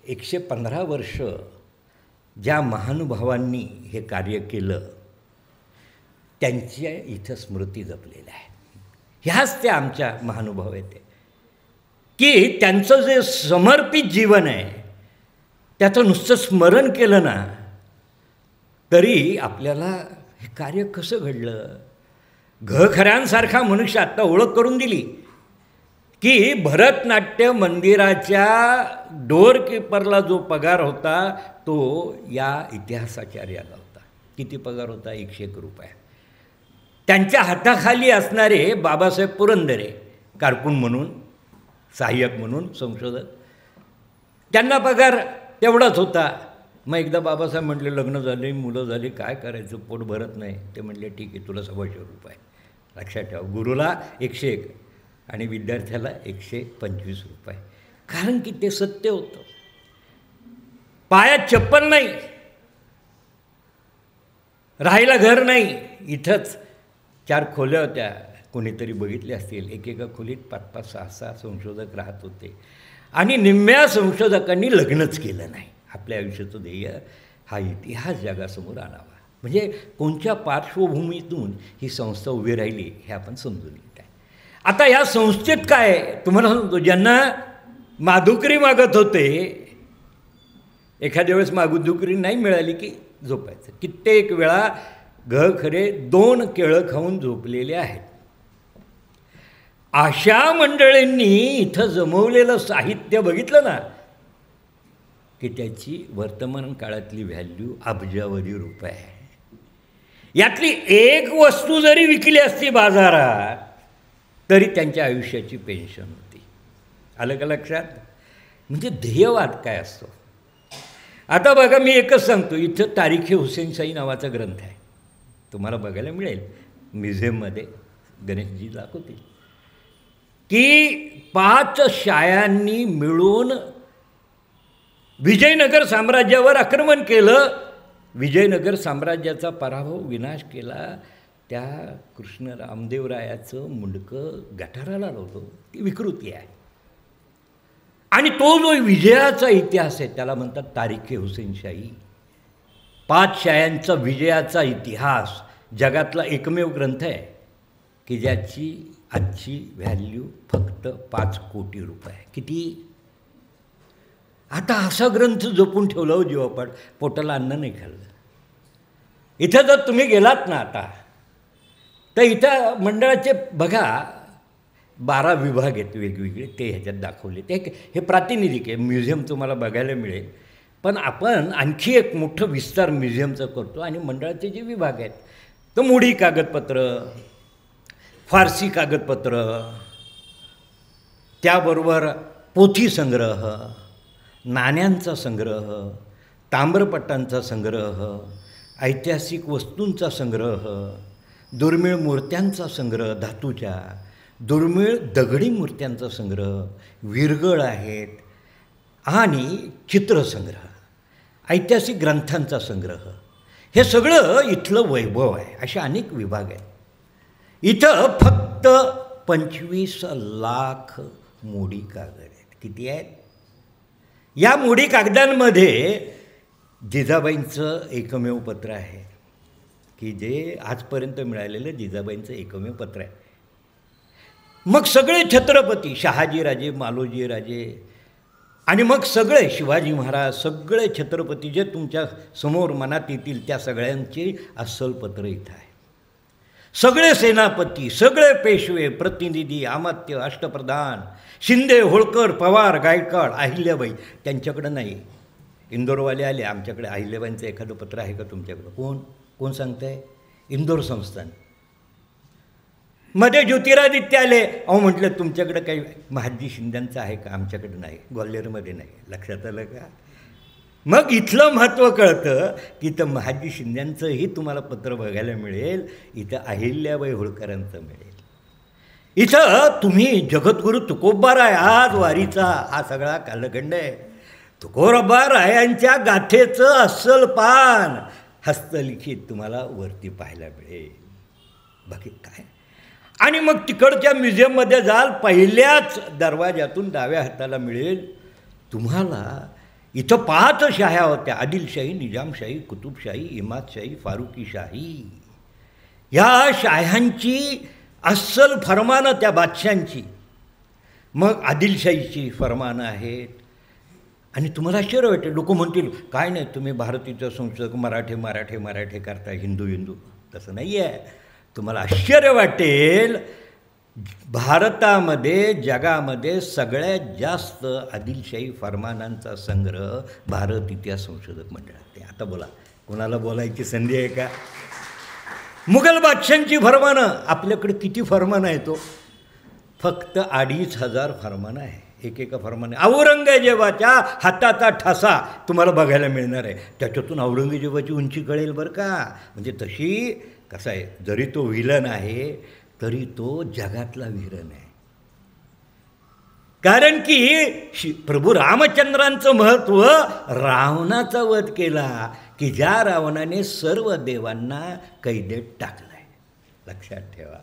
115 वर्ष ज्या महानुभावांनी हे कार्य केलं त्यांच्या इथं स्मृती जपलेल्या आहे. ह्याच त्या आमच्या महानुभाव आहेत की त्यांचं जे समर्पित जीवन आहे त्याचं नुसतं स्मरण केलं ना तरी आपल्याला हे कार्य कसं घडलं. खऱ्यांसारखा मनुष्य आत्ता ओळख करून दिली की भरतनाट्य मंदिराच्या डोअरकीपरला जो पगार होता तो या इतिहासाचार्याला होता. किती पगार होता? 101 रुपये. त्यांच्या हाताखाली असणारे बाबासाहेब पुरंदरे कारकून म्हणून, सहाय्यक म्हणून, संशोधक, त्यांना पगार तेवढाच होता. मग एकदा बाबासाहेब म्हटले लग्न झाले, मुलं झाली, काय करायचं, पोट भरत नाही. ते म्हटले ठीक आहे, तुला 125 रुपये. लक्षात ठेवा, गुरुला 101 आणि विद्यार्थ्याला 125 रुपये. कारण की ते सत्य होतं. पायात चप्पल नाही, राहायला घर नाही. इथंच 4 खोल्या होत्या, कोणीतरी बघितल्या असतील. एकेका खोलीत 5-5, 6-6 संशोधक राहत होते आणि निम्म्या संशोधकांनी लग्नच केलं नाही. आपल्या आयुष्याचं ध्येय हा इतिहास जगासमोर आणावा. म्हणजे कोणत्या पार्श्वभूमीतून ही संस्था उभी राहिली हे आपण समजून घेत आहे. आता या संस्थेत काय तुम्हाला सांगतो, ज्यांना माधुकरी मागत होते, एखाद्या वेळेस माधुकरी नाही मिळाली की झोपायचं. कित्येक वेळा खरे 2 केळं खाऊन झोपलेले आहेत. अशा मंडळींनी इथं जमवलेलं साहित्य बघितलं ना की त्याची वर्तमान काळातली व्हॅल्यू अब्जावधी रुपये आहे. यातली एक वस्तू जरी विकली असती बाजारात तरी त्यांच्या आयुष्याची पेन्शन होती. आलं का लक्षात? म्हणजे ध्येयवाद काय असतो. आता बघा, मी एकच सांगतो, इथं तारीखे हुसेनशाही नावाचा ग्रंथ आहे, तुम्हाला बघायला मिळेल म्युझियममध्ये, गणेशजी दाखवतील की 5 शायांनी मिळून विजयनगर साम्राज्यावर आक्रमण केलं, विजयनगर साम्राज्याचा पराभव, विनाश केला. त्या कृष्ण रामदेवरायाचं मुंडकं गटाराला लावलं. ती विकृती आहे. आणि तो जो विजयाचा इतिहास आहे त्याला म्हणतात तारीखे हुसेनशाही. 5 शायांचा विजयाचा इतिहास जगातला एकमेव ग्रंथ आहे की ज्याची आजची व्हॅल्यू फक्त 5 कोटी रुपये. किती? आता असा ग्रंथ जपून ठेवला हो जीवापाड, पोटाला अन्न नाही खाल्लं. इथं जर तुम्ही गेलात ना आता तर इथं मंडळाचे बघा 12 विभाग आहेत वेगवेगळे, ते ह्याच्यात दाखवले. ते हे प्रातिनिधिक आहे, म्युझियम तुम्हाला बघायला मिळेल. पण आपण आणखी एक मोठं विस्तार म्युझियमचा करतो आणि मंडळाचे जे विभाग आहेत तर मोडी कागदपत्र, फारसी कागदपत्र, त्याबरोबर पोथी संग्रह, नाण्यांचा संग्रह, ताम्रपटांचा संग्रह, ऐतिहासिक वस्तूंचा संग्रह, दुर्मिळ मूर्त्यांचा संग्रह, धातूच्या दुर्मिळ दगडी मूर्त्यांचा संग्रह, विरगळ आहेत आणि चित्रसंग्रह, ऐतिहासिक ग्रंथांचा संग्रह, हे सगळं इथलं वैभव आहे. असे अनेक विभाग आहेत. इथं फक्त 25 लाख मोडी कागद आहेत. किती आहेत? या मोडी कागदांमध्ये जिजाबाईंचं एकमेव पत्र आहे की जे आजपर्यंत मिळालेलं जिजाबाईंचं एकमेव पत्र आहे. मग सगळे छत्रपती, शहाजीराजे, मालोजीराजे आणि मग सगळे शिवाजी महाराज, सगळे छत्रपती जे तुमच्या समोर मनात येतील त्या सगळ्यांची अस्सल पत्र इथं आहे. सगळे सेनापती, सगळे पेशवे, प्रतिनिधी, अमात्य, अष्टप्रधान, शिंदे, होळकर, पवार, गायकवाड, अहिल्याबाई, त्यांच्याकडं नाही. इंदोरवाले आले, आमच्याकडे अहिल्याबाईंचं एखादं पत्र आहे का तुमच्याकडं? कोण सांगतं आहे? इंदोर संस्थान. मध्ये ज्योतिरादित्य आले, अहो म्हटलं तुमच्याकडं काही महादजी शिंद्यांचं आहे का? आमच्याकडे नाही, ग्वाल्हेरमध्ये नाही. लक्षात आलं का? मग इथलं महत्त्व कळतं की इथं महादजी शिंद्यांचंही तुम्हाला पत्र बघायला मिळेल, इथं अहिल्याबाई होळकरांचं मिळेल. इथं तुम्ही जगद्गुरू तुकोबाराय, आज वारीचा हा सगळा कालखंड आहे. तुकोबारायांच्या गाथेचं अस्सल पान हस्तलिखित तुम्हाला वरती पाहायला मिळेल. बाकी काय? आणि मग तिकडच्या म्युझियममध्ये जाल, पहिल्याच दरवाजातून डाव्या हाताला मिळेल तुम्हाला इथं 5 शाह्या होत्या: आदिलशाही, निजामशाही, कुतुबशाही, इमादशाही, फारुकीशाही. ह्या शाह्यांची अस्सल फरमानं त्या बादशांची. मग आदिलशाहीची फरमानं आहेत, आणि तुम्हाला आश्चर्य वाटेल, लोक म्हणतील काय नाही तुम्ही भारतीय संशोधक मराठे करता, हिंदू. तसं नाही आहे. तुम्हाला आश्चर्य वाटेल, भारतामध्ये जगामध्ये सगळ्यात जास्त आदिलशाही फरमानांचा संग्रह भारत इतिहास संशोधक मंडळात आहे. आता बोला, कोणाला बोलायची संधी आहे का? मुघल बादशांची फरमानं, आपल्याकडे किती फरमान आहे? तो फक्त 2500 फरमानं आहे. एकेका फरमाने औरंगजेबाच्या हाताचा ठसा तुम्हाला बघायला मिळणार आहे. त्याच्यातून औरंगजेबाची उंची कळेल बरं का. म्हणजे तशी कसं आहे, जरी तो विलन आहे तरी तो जगातला विलन आहे. कारण की प्रभू रामचंद्रांचं महत्त्व रावणाचा वध केला की ज्या रावणाने सर्व देवांना कैदेत टाकलं आहे. लक्षात ठेवा.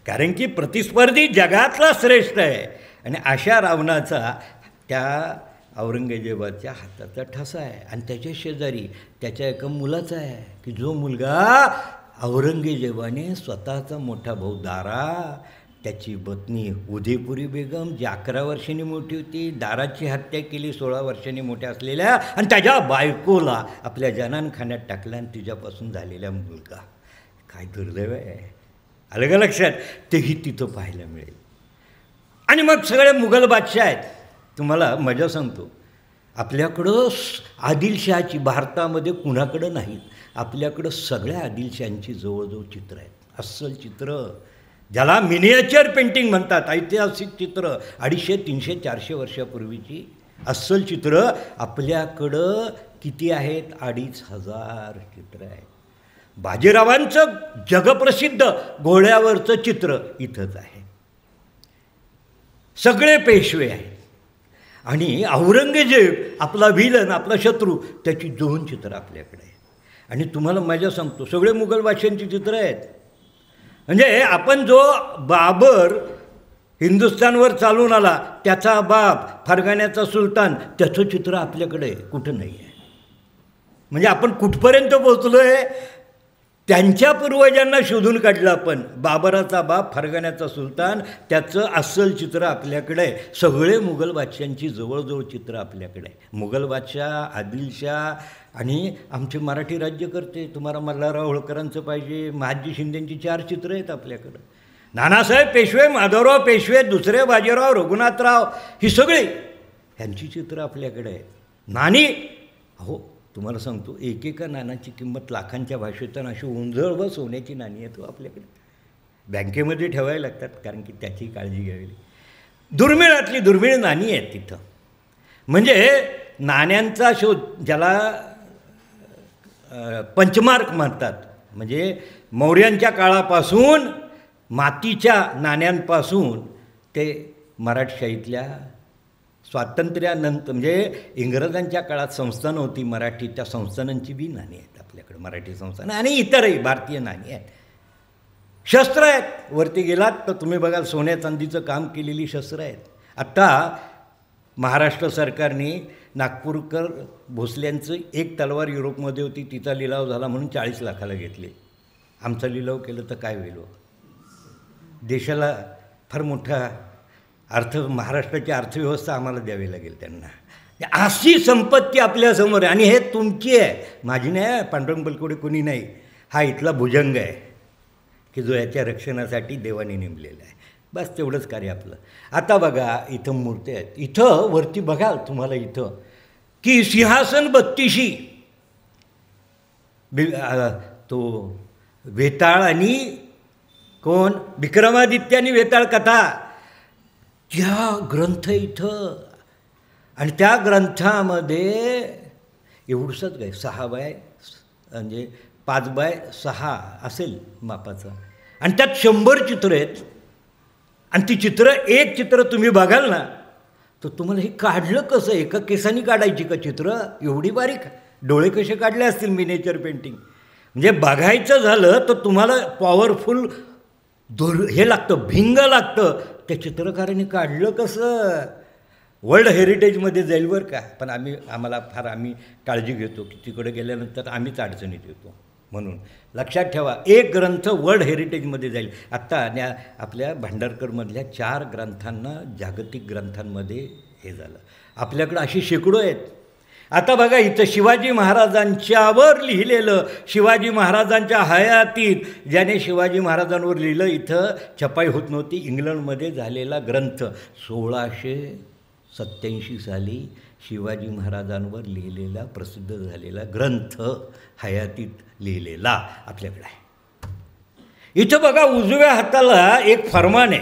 कारण की प्रतिस्पर्धी जगातला श्रेष्ठ आहे आणि अशा रावणाचा त्या औरंगजेबाच्या हाताचा ठसा आहे. आणि त्याच्या शेजारी त्याच्या एका मुलाचा आहे की जो मुलगा औरंगजेबाने स्वतःचा मोठा भाऊ दारा, त्याची पत्नी उदयपुरी बेगम जी 11 वर्षांनी मोठी होती, दाराची हत्या केली 16 वर्षांनी मोठ्या असलेल्या, आणि त्याच्या बायकोला आपल्या जनानखान्यात टाकलं आणि तिच्यापासून झालेला मुलगा. काय दुर्दैव आहे. आलं का लक्षात? तेही तिथं पाहायला मिळेल. आणि मग सगळे मुघल बादशाह आहेत. तुम्हाला मजा सांगतो, आपल्याकडं आदिलशहाची भारतामध्ये कुणाकडं नाहीत, आपल्याकडं सगळ्या आदिलशहांची जवळजवळ चित्र आहेत. अस्सल चित्र, ज्याला मिनिएचर पेंटिंग म्हणतात, ऐतिहासिक चित्र, 250, 300, 400 वर्षापूर्वीची अस्सल चित्र आपल्याकडं किती आहेत? 2500 चित्र आहेत. बाजीरावांचं जगप्रसिद्ध घोड्यावरचं चित्र इथंच आहे. सगळे पेशवे आहेत. आणि औरंगजेब आपला विलन, आपला शत्रू, त्याची 2 चित्र आपल्याकडे आहे. आणि तुम्हाला मजा सांगतो, सगळे मुघल बादशांची चित्र आहेत. म्हणजे आपण जो बाबर हिंदुस्थानवर चालून आला, त्याचा बाप फरगाण्याचा सुलतान, त्याचं चित्र आपल्याकडे कुठं नाही आहे. म्हणजे आपण कुठपर्यंत पोचलो आहे? त्यांच्या पूर्वजांना शोधून काढलं आपण. बाबराचा बाप फरगाण्याचा सुलतान, त्याचं अस्सल चित्र आपल्याकडे आहे. सगळे मुघल बादशांची जवळजवळ चित्र आपल्याकडे आहे. मुघल बादशाह, आदिलशाह आणि आमचे मराठी राज्यकर्ते. तुम्हाला मल्हारराव होळकरांचं पाहिजे, महादजी शिंदेंची 4 चित्र आहेत आपल्याकडं. नानासाहेब पेशवे, माधवराव पेशवे, दुसरे बाजीराव, रघुनाथराव, ही सगळी ह्यांची चित्र आपल्याकडे आहेत. नाणी, अहो तुम्हाला सांगतो, एकेका नाण्याची किंमत लाखांच्या भाषेत, अशी उंजळ व सोन्याची नाणी आहेत आपल्याकडे. बँकेमध्ये ठेवायला लागतात, कारण की त्याची काळजी घ्यावी. दुर्मिळातली दुर्मिळ नाणी आहेत तिथं. म्हणजे नाण्यांचा शोध, ज्याला पंचमार्क म्हणतात, म्हणजे मौर्यांच्या काळापासून मातीच्या नाण्यांपासून ते मराठशाहीतल्या स्वातंत्र्यानंतर, म्हणजे इंग्रजांच्या काळात संस्थानं होती मराठी, त्या संस्थानांची बी नाणी आहेत आपल्याकडे, मराठी संस्थानं, आणि इतरही भारतीय नाणी आहेत. शस्त्र आहेत. वरती गेलात तर तुम्ही बघाल सोन्या चांदीचं काम केलेली शस्त्र आहेत. आत्ता महाराष्ट्र सरकारने नागपूरकर भोसल्यांचं एक तलवार युरोपमध्ये होती, तिचा लिलाव झाला म्हणून 40 लाखाला घेतले. आमचा लिलाव केलं तर काय होईल? देशाला फार मोठा महाराष्ट्राची अर्थव्यवस्था आम्हाला द्यावी लागेल त्यांना. अशी संपत्ती आपल्यासमोर आहे. आणि हे तुमची आहे, माझी नाही. पांडुरंग बलकवडे कोणी नाही. हा इथला भुजंग आहे की जो याच्या रक्षणासाठी देवाने नेमलेला आहे. बस तेवढंच कार्य आपलं. आता बघा इथं मूर्ती आहेत. इथं वरती बघाल तुम्हाला इथं की सिंहासन 32 तो वेताळ आणि कोण, विक्रमादित्य आणि वेताळ कथा, त्या ग्रंथ इथं. आणि त्या ग्रंथामध्ये एवढंच काय 6 बाय म्हणजे 5 बाय 6 असेल मापाचं, आणि त्यात 100 चित्र आहेत. आणि ती चित्र, एक चित्र तुम्ही बघाल ना तर तुम्हाला हे काढलं कसं? एका केसानी काढायची का चित्र? एवढी बारीक डोळे कसे काढले असतील मिनिएचर पेंटिंग? म्हणजे बघायचं झालं तर तुम्हाला पॉवरफुल हे लागतं, भिंग लागतं. त्या चित्रकाराने काढलं कसं? वर्ल्ड हेरिटेजमध्ये जाईल बरं का. पण आम्ही काळजी घेतो की तिकडे गेल्यानंतर आम्हीच अडचणीत येतो. म्हणून लक्षात ठेवा, एक ग्रंथ वर्ल्ड हेरिटेजमध्ये जाईल. आत्ता आपल्या भांडारकरमधल्या 4 ग्रंथांना जागतिक ग्रंथांमध्ये हे झालं. आपल्याकडं अशी शेकडो आहेत. आता बघा इथं शिवाजी महाराजांच्यावर लिहिलेलं, शिवाजी महाराजांच्या हयातीत ज्याने शिवाजी महाराजांवर लिहिलं, इथं छपाई होत नव्हती. इंग्लंडमध्ये झालेला ग्रंथ 1687 साली शिवाजी महाराजांवर लिहिलेला प्रसिद्ध झालेला ग्रंथ हयातीत लिहिलेला आपल्याकडे आहे. इथं बघा उजव्या हाताला एक फरमान आहे.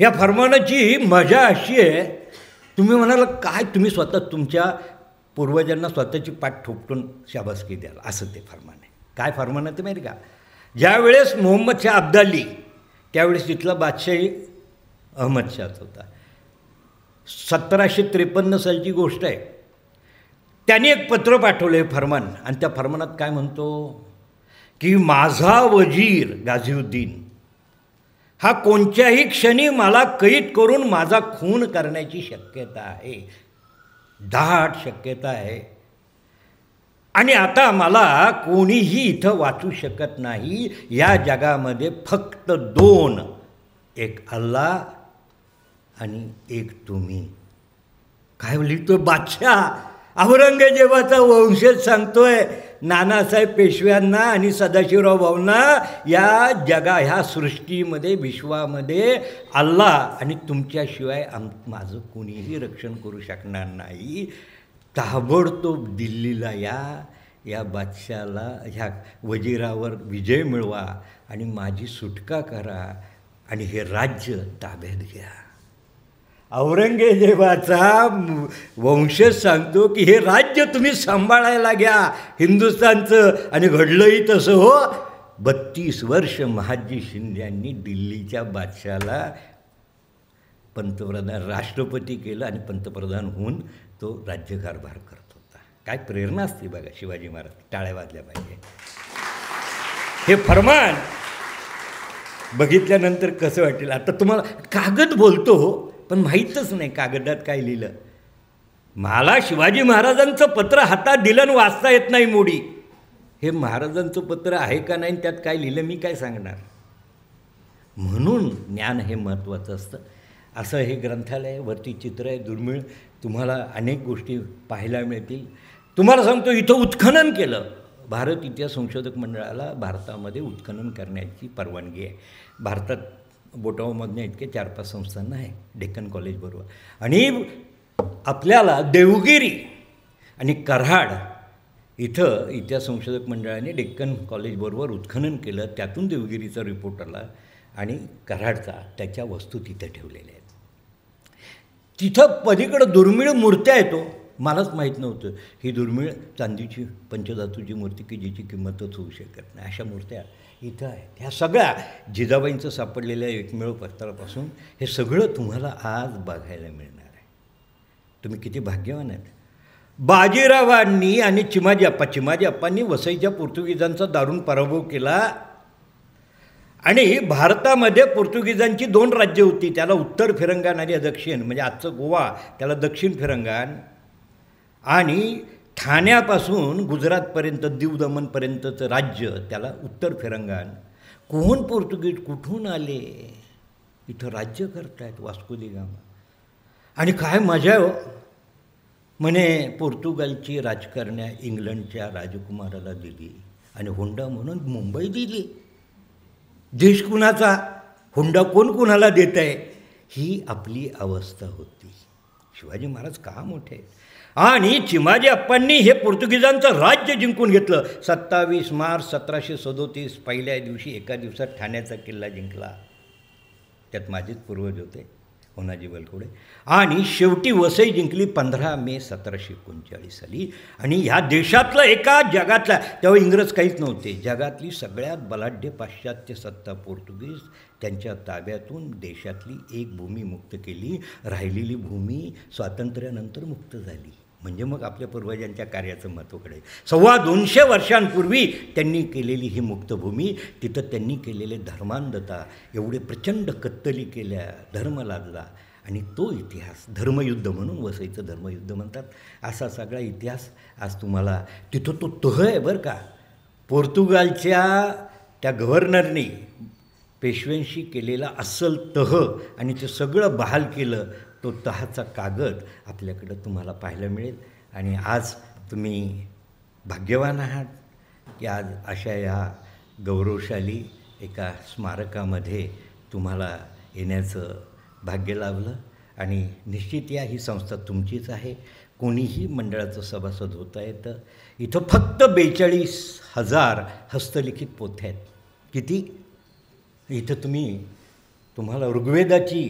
या फरमानाची मजा अशी आहे, तुम्ही म्हणाल काय तुम्ही स्वतः तुमच्या पूर्वजांना स्वतःची पाठ ठोकून शाबासकी द्याल, असं ते फरमान आहे. काय फरमान आहे ते माहिती का? ज्यावेळेस मोहम्मद शाह अब्दाली, त्यावेळेस तिथला बादशाही अहमद शाहच होता. 1753 सालची गोष्ट आहे. त्याने एक पत्र पाठवलं फरमान, आणि त्या फरमानात काय म्हणतो की माझा वजीर गाझीउद्दीन हा कोणत्याही क्षणी मला कैद करून माझा खून करण्याची शक्यता आहे, दाट शक्यता आहे. आणि आता मला कोणीही इथं वाचू शकत नाही. या जगामध्ये फक्त दोन, एक अल्लाह आणि एक तुम्ही. काय लिहितो बादशाह? औरंगजेबाचा वंशज सांगतोय नानासाहेब पेशव्यांना आणि सदाशिवराव भाऊंना, या ह्या सृष्टीमध्ये, विश्वामध्ये अल्लाह आणि तुमच्याशिवाय माझं कोणीही रक्षण करू शकणार नाही. ताबडतोब दिल्लीला या बादशाला, ह्या वजीरावर विजय मिळवा आणि माझी सुटका करा आणि हे राज्य ताब्यात घ्या. औरंगजेबाचा वंशज सांगतो की हे राज्य तुम्ही सांभाळायला घ्या हिंदुस्थानचं. आणि घडलंही तसं हो. 32 वर्ष महादजी शिंदे यांनी दिल्लीच्या बादशाला पंतप्रधान, राष्ट्रपती केलं आणि पंतप्रधान होऊन तो राज्यकारभार करत होता. काय प्रेरणा असते बघा शिवाजी महाराज. टाळ्या वाजल्या पाहिजे. हे फरमान बघितल्यानंतर कसं वाटेल? आता तुम्हाला कागद बोलतो हो, पण माहीतच नाही कागदात काय लिहिलं. मला शिवाजी महाराजांचं पत्र हातात दिलं आणि वाचता येत नाही मोडी. हे महाराजांचं पत्र आहे का नाही, त्यात काय लिहिलं मी काय सांगणार. म्हणून ज्ञान हे महत्त्वाचं असतं. असं हे ग्रंथालय, वरती चित्र आहे दुर्मिळ, तुम्हाला अनेक गोष्टी पाहायला मिळतील. तुम्हाला सांगतो इथं उत्खनन केलं. भारत इतिहास संशोधक मंडळाला भारतामध्ये उत्खनन करण्याची परवानगी आहे. भारतात बोटावमधल्या इतके 4-5 संस्थांना आहे, डेक्कन कॉलेजबरोबर. आणि आपल्याला देवगिरी आणि कराड इथं इतिहास संशोधक मंडळाने डेक्कन कॉलेजबरोबर उत्खनन केलं. त्यातून देवगिरीचा रिपोर्ट आला आणि कराडचा, त्याच्या वस्तू तिथं ठेवलेल्या आहेत. तिथं पलीकडं दुर्मिळ मूर्त्या येतो. मलाच माहीत नव्हतं ही दुर्मिळ चांदीची पंचधातूची मूर्ती की जिची किंमतच होऊ शकत नाही, अशा मूर्त्या इथं आहेत. ह्या सगळ्या जिजाबाईंचं सापडलेल्या एकमेव पत्रापासून हे सगळं तुम्हाला आज बघायला मिळणार आहे. तुम्ही किती भाग्यवान आहेत. बाजीरावांनी आणि चिमाजी अप्पांनी वसईच्या पोर्तुगीजांचा दारुण पराभव केला. आणि भारतामध्ये पोर्तुगीजांची 2 राज्य होती, त्याला उत्तर फिरंगान आणि दक्षिण, म्हणजे आजचं गोवा त्याला दक्षिण फिरंगान, आणि ठाण्यापासून गुजरातपर्यंत दीव दमनपर्यंतचं राज्य त्याला उत्तर फिरंगान. कोण पोर्तुगीज कुठून आले इथं राज्य करतायत, वास्को दी गामा. आणि काय मजा आहे हो. म्हणे पोर्तुगालची राजकारण्या इंग्लंडच्या राजकुमाराला दिली आणि हुंडा म्हणून मुंबई दिली. देश कुणाचा, हुंडा कोण कुणाला देत आहे, ही आपली अवस्था होती. शिवाजी महाराज का मोठे. आणि चिमाजी अप्पांनी हे पोर्तुगीजांचं राज्य जिंकून घेतलं. 27 मार्च 1737 पहिल्या दिवशी एका दिवसात ठाण्याचा किल्ला जिंकला. त्यात माझेच पूर्वज होते, होनाजी बलकोडे. आणि शेवटी वसई जिंकली 15 मे 1739 साली. आणि ह्या देशातलं, एका जगातल्या, तेव्हा इंग्रज काहीच नव्हते, जगातली सगळ्यात बलाढ्य पाश्चात्य सत्ता पोर्तुगीज, त्यांच्या ताब्यातून देशातली एक भूमी मुक्त केली. राहिलेली भूमी स्वातंत्र्यानंतर मुक्त झाली. म्हणजे मग आपल्या पूर्वजांच्या कार्याचं महत्त्व कळेल. 250 वर्षांपूर्वी त्यांनी केलेली ही मुक्तभूमी, तिथं त्यांनी केलेले धर्मांधता, एवढे प्रचंड कत्तली केल्या, धर्म लादला. आणि तो इतिहास, धर्मयुद्ध म्हणून वसईचं धर्मयुद्ध म्हणतात, असा सगळा इतिहास आज तुम्हाला तिथं तो तह आहे बरं का. पोर्तुगालच्या त्या गव्हर्नरने पेशव्यांशी केलेला अस्सल तह आणि ते सगळं बहाल केलं. तो तहाचा कागद आपल्याकडं तुम्हाला पाहायला मिळेल. आणि आज तुम्ही भाग्यवान आहात की आज अशा या गौरवशाली एका स्मारकामध्ये तुम्हाला येण्याचं भाग्य लाभलं. आणि निश्चित या ही संस्था तुमचीच आहे. कोणीही मंडळाचं सभासद होता येतं. इथं फक्त 42,000 हस्तलिखित पोथ्या आहेत. किती? इथं तुम्हाला ऋग्वेदाची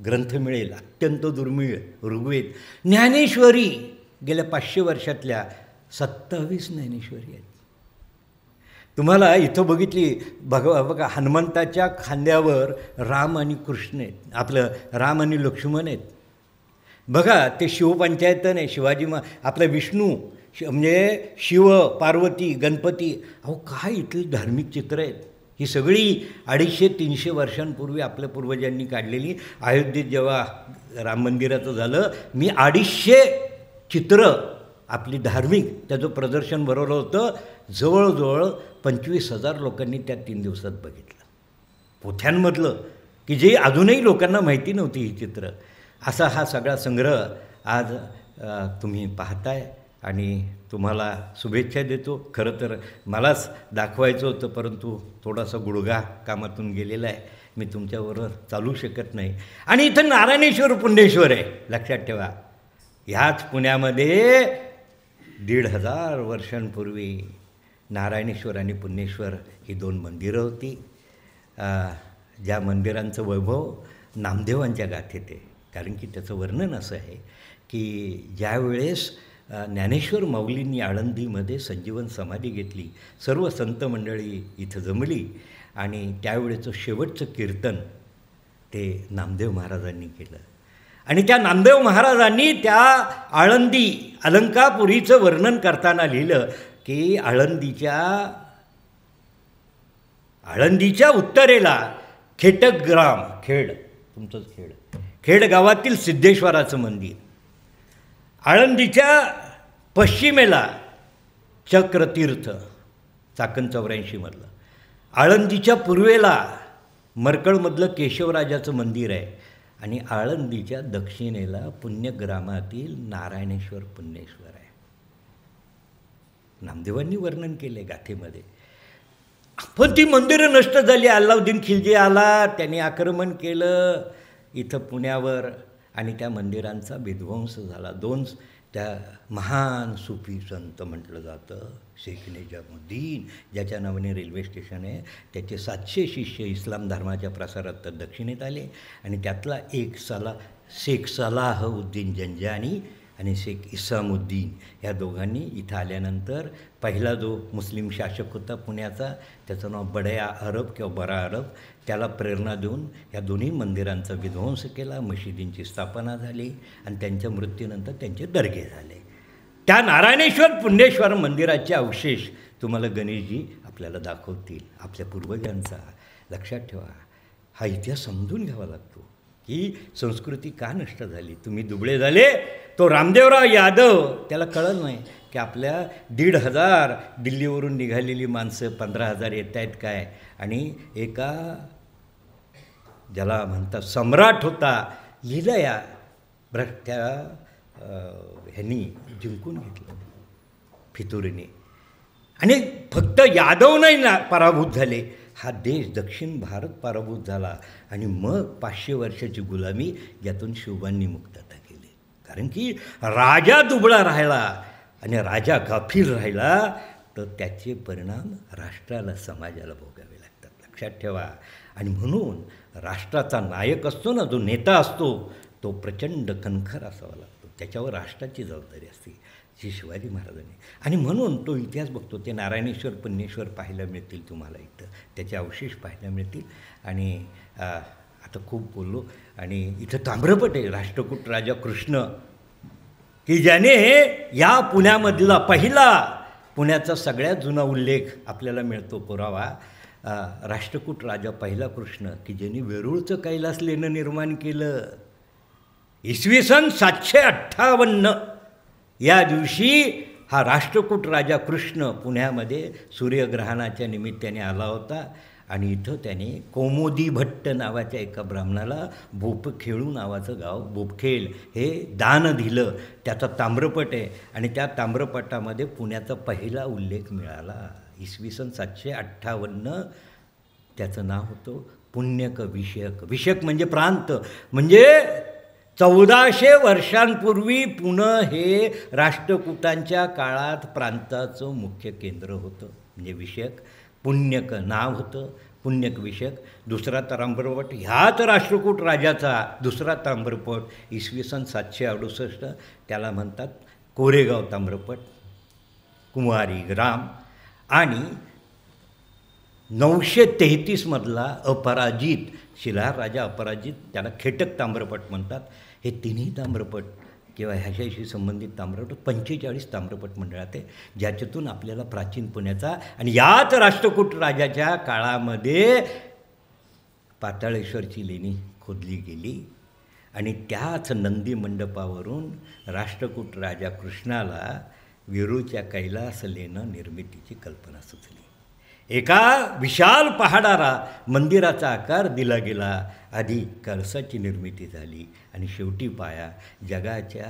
ग्रंथ मिळेल, अत्यंत दुर्मिळ ऋग्वेद. ज्ञानेश्वरी गेल्या 500 वर्षातल्या 27 ज्ञानेश्वरी आहेत. तुम्हाला इथं बघितली बघा हनुमंताच्या खांद्यावर राम आणि कृष्ण आहेत, आपलं राम आणि लक्ष्मण आहेत. बघा ते शिवपंचायतन आहे. आपला विष्णू म्हणजे शिव, पार्वती, गणपती. अहो काय इथली धार्मिक चित्र आहेत. ही सगळी 250-300 वर्षांपूर्वी आपल्या पूर्वजांनी काढलेली. अयोध्येत जेव्हा राम मंदिराचं झालं, मी 250 चित्र आपली धार्मिक त्याचं प्रदर्शन भरवलं होतं. जवळजवळ 25,000 लोकांनी त्या 3 दिवसात बघितलं. पोथ्यांमधलं की जे अजूनही लोकांना माहिती नव्हती ही चित्र. असा हा सगळा संग्रह आज तुम्ही पाहताय आणि तुम्हाला शुभेच्छा देतो. खरं तर मलाच दाखवायचं होतं, परंतु थोडासा गुडघा कामातून गेलेला आहे. मी तुमच्याबरोबर चालू शकत नाही. आणि इथं नारायणेश्वर पुण्येश्वर आहे, लक्षात ठेवा. ह्याच पुण्यामध्ये 1,500 वर्षांपूर्वी नारायणेश्वर आणि पुण्येश्वर ही 2 मंदिरं होती. ज्या मंदिरांचं वैभव नामदेवांच्या गाथेत आहे. कारण की त्याचं वर्णन असं आहे की ज्यावेळेस ज्ञानेश्वर माऊलींनी आळंदीमध्ये संजीवन समाधी घेतली, सर्व संत मंडळी इथं जमली आणि त्यावेळेचं शेवटचं कीर्तन ते नामदेव महाराजांनी केलं. आणि त्या नामदेव महाराजांनी त्या अलंकापुरीचं वर्णन करताना लिहिलं की आळंदीच्या उत्तरेला खेटकग्राम, तुमचंच खेड गावातील सिद्धेश्वराचं मंदिर, आळंदीच्या पश्चिमेला चक्रतीर्थ चाकण 84मधलं, आळंदीच्या पूर्वेला मरकळमधलं केशवराजाचं मंदिर आहे आणि आळंदीच्या दक्षिणेला पुण्यग्रामातील नारायणेश्वर पुण्येश्वर आहे. नामदेवांनी वर्णन केले गाथेमध्ये. पण ती मंदिरं नष्ट झाली. अल्लाउद्दीन खिलजी आला, त्याने आक्रमण केलं इथं पुण्यावर आणि त्या मंदिरांचा विध्वंस झाला. 2 त्या महान सुफी संत म्हटलं जातं शेख निजामुद्दीन, ज्याच्या नावाने रेल्वे स्टेशन आहे, त्याचे 700 शिष्य इस्लाम धर्माच्या प्रसारात तर दक्षिणेत आले आणि त्यातला एक शेख सलाहउद्दीन जंजानी आणि शेख इसामुद्दीन ह्या दोघांनी इथं आल्यानंतर पहिला जो मुस्लिम शासक होता पुण्याचा, त्याचं नाव बडया अरब किंवा बरा अरब, त्याला प्रेरणा देऊन ह्या दोन्ही मंदिरांचा विध्वंस केला, मशिदींची स्थापना झाली आणि त्यांच्या मृत्यूनंतर त्यांचे दर्गे झाले. त्या नारायणेश्वर पुण्येश्वर मंदिराचे अवशेष तुम्हाला गणेशजी आपल्याला दाखवतील, आपल्या पूर्वजांचा. लक्षात ठेवा, हा इतिहास समजून घ्यावा लागतो की संस्कृती का नष्ट झाली. तुम्ही दुबळे झाले, तो रामदेवराव यादव त्याला कळलं नाही की आपल्या 1,500 दिल्लीवरून निघालेली माणसं 15,000 येत आहेत काय, आणि एका ज्याला म्हणतात सम्राट होता लिहिलं त्या ह्यांनी जिंकून घेतलं फितुरीने. आणि फक्त यादव नाही ना पराभूत झाले, हा देश दक्षिण भारत पराभूत झाला आणि मग 500 वर्षाची गुलामी यातून शिवबांनी मुक्तता केली. कारण की राजा दुबळा राहिला आणि राजा गाफील राहिला तर त्याचे परिणाम राष्ट्राला, समाजाला भोगावे लागतात. लक्षात ठेवा. आणि म्हणून राष्ट्राचा नायक असतो ना, जो नेता असतो, तो प्रचंड कणखर असावा लागतो. त्याच्यावर राष्ट्राची जबाबदारी असते, जी शिवाजी महाराजांनी. आणि म्हणून तो इतिहास बघतो. ते नारायणेश्वर पुण्येश्वर पाहायला मिळतील तुम्हाला इथं, त्याचे अवशेष पाहायला मिळतील. आणि आता खूप बोललो. आणि इथं ताम्रपट आहे, राष्ट्रकूट राजा कृष्ण, की ज्याने या पुण्यामधला पहिला, पुण्याचा सगळ्यात जुना उल्लेख आपल्याला मिळतो पुरावा, राष्ट्रकूट राजा पहिला कृष्ण, की ज्यांनी वेरूळचं कैलास लेणं निर्माण केलं. इसवी सन 758 या दिवशी हा राष्ट्रकूट राजा कृष्ण पुण्यामध्ये सूर्यग्रहणाच्या निमित्ताने आला होता आणि इथं त्याने कौमुदी भट्ट नावाच्या एका ब्राह्मणाला बोपखेळू नावाचं गाव, बोपखेल हे दान दिलं. त्याचा ताम्रपट आहे आणि त्या ताम्रपटामध्ये पुण्याचा पहिला उल्लेख मिळाला. इसवी सन 758 त्याचं नाव होतं पुण्यक विषयक. विषयक म्हणजे प्रांत, म्हणजे 1400 वर्षांपूर्वी पुणे हे राष्ट्रकूटांच्या काळात प्रांताचं मुख्य केंद्र होतं. म्हणजे विषयक, पुण्यक नाव होतं, पुण्यक विषयक. दुसरा ताम्रपट ह्याच राष्ट्रकूट राजाचा दुसरा ताम्रपट इसवी सन 768, त्याला म्हणतात कोरेगाव ताम्रपट, कुमारी ग्राम. आणि 933 अपराजित, शिलाहार राजा अपराजित, त्याला खेटक ताम्रपट म्हणतात. हे तिन्ही ताम्रपट किंवा ह्याच्याशी संबंधित ताम्रपट 45 ताम्रपट मंडळात आहे, ज्याच्यातून आपल्याला प्राचीन पुण्याचा आणि याच राष्ट्रकूट राजाच्या काळामध्ये पाताळेश्वरची लेणी खोदली गेली आणि त्याच नंदी मंडपावरून राष्ट्रकूट राजा कृष्णाला वेरूळच्या कैलास लेणं निर्मितीची कल्पना सुचली. एका विशाल पहाडाला मंदिराचा आकार दिला गेला. आधी कळसाची निर्मिती झाली आणि शेवटी पाया. जगाच्या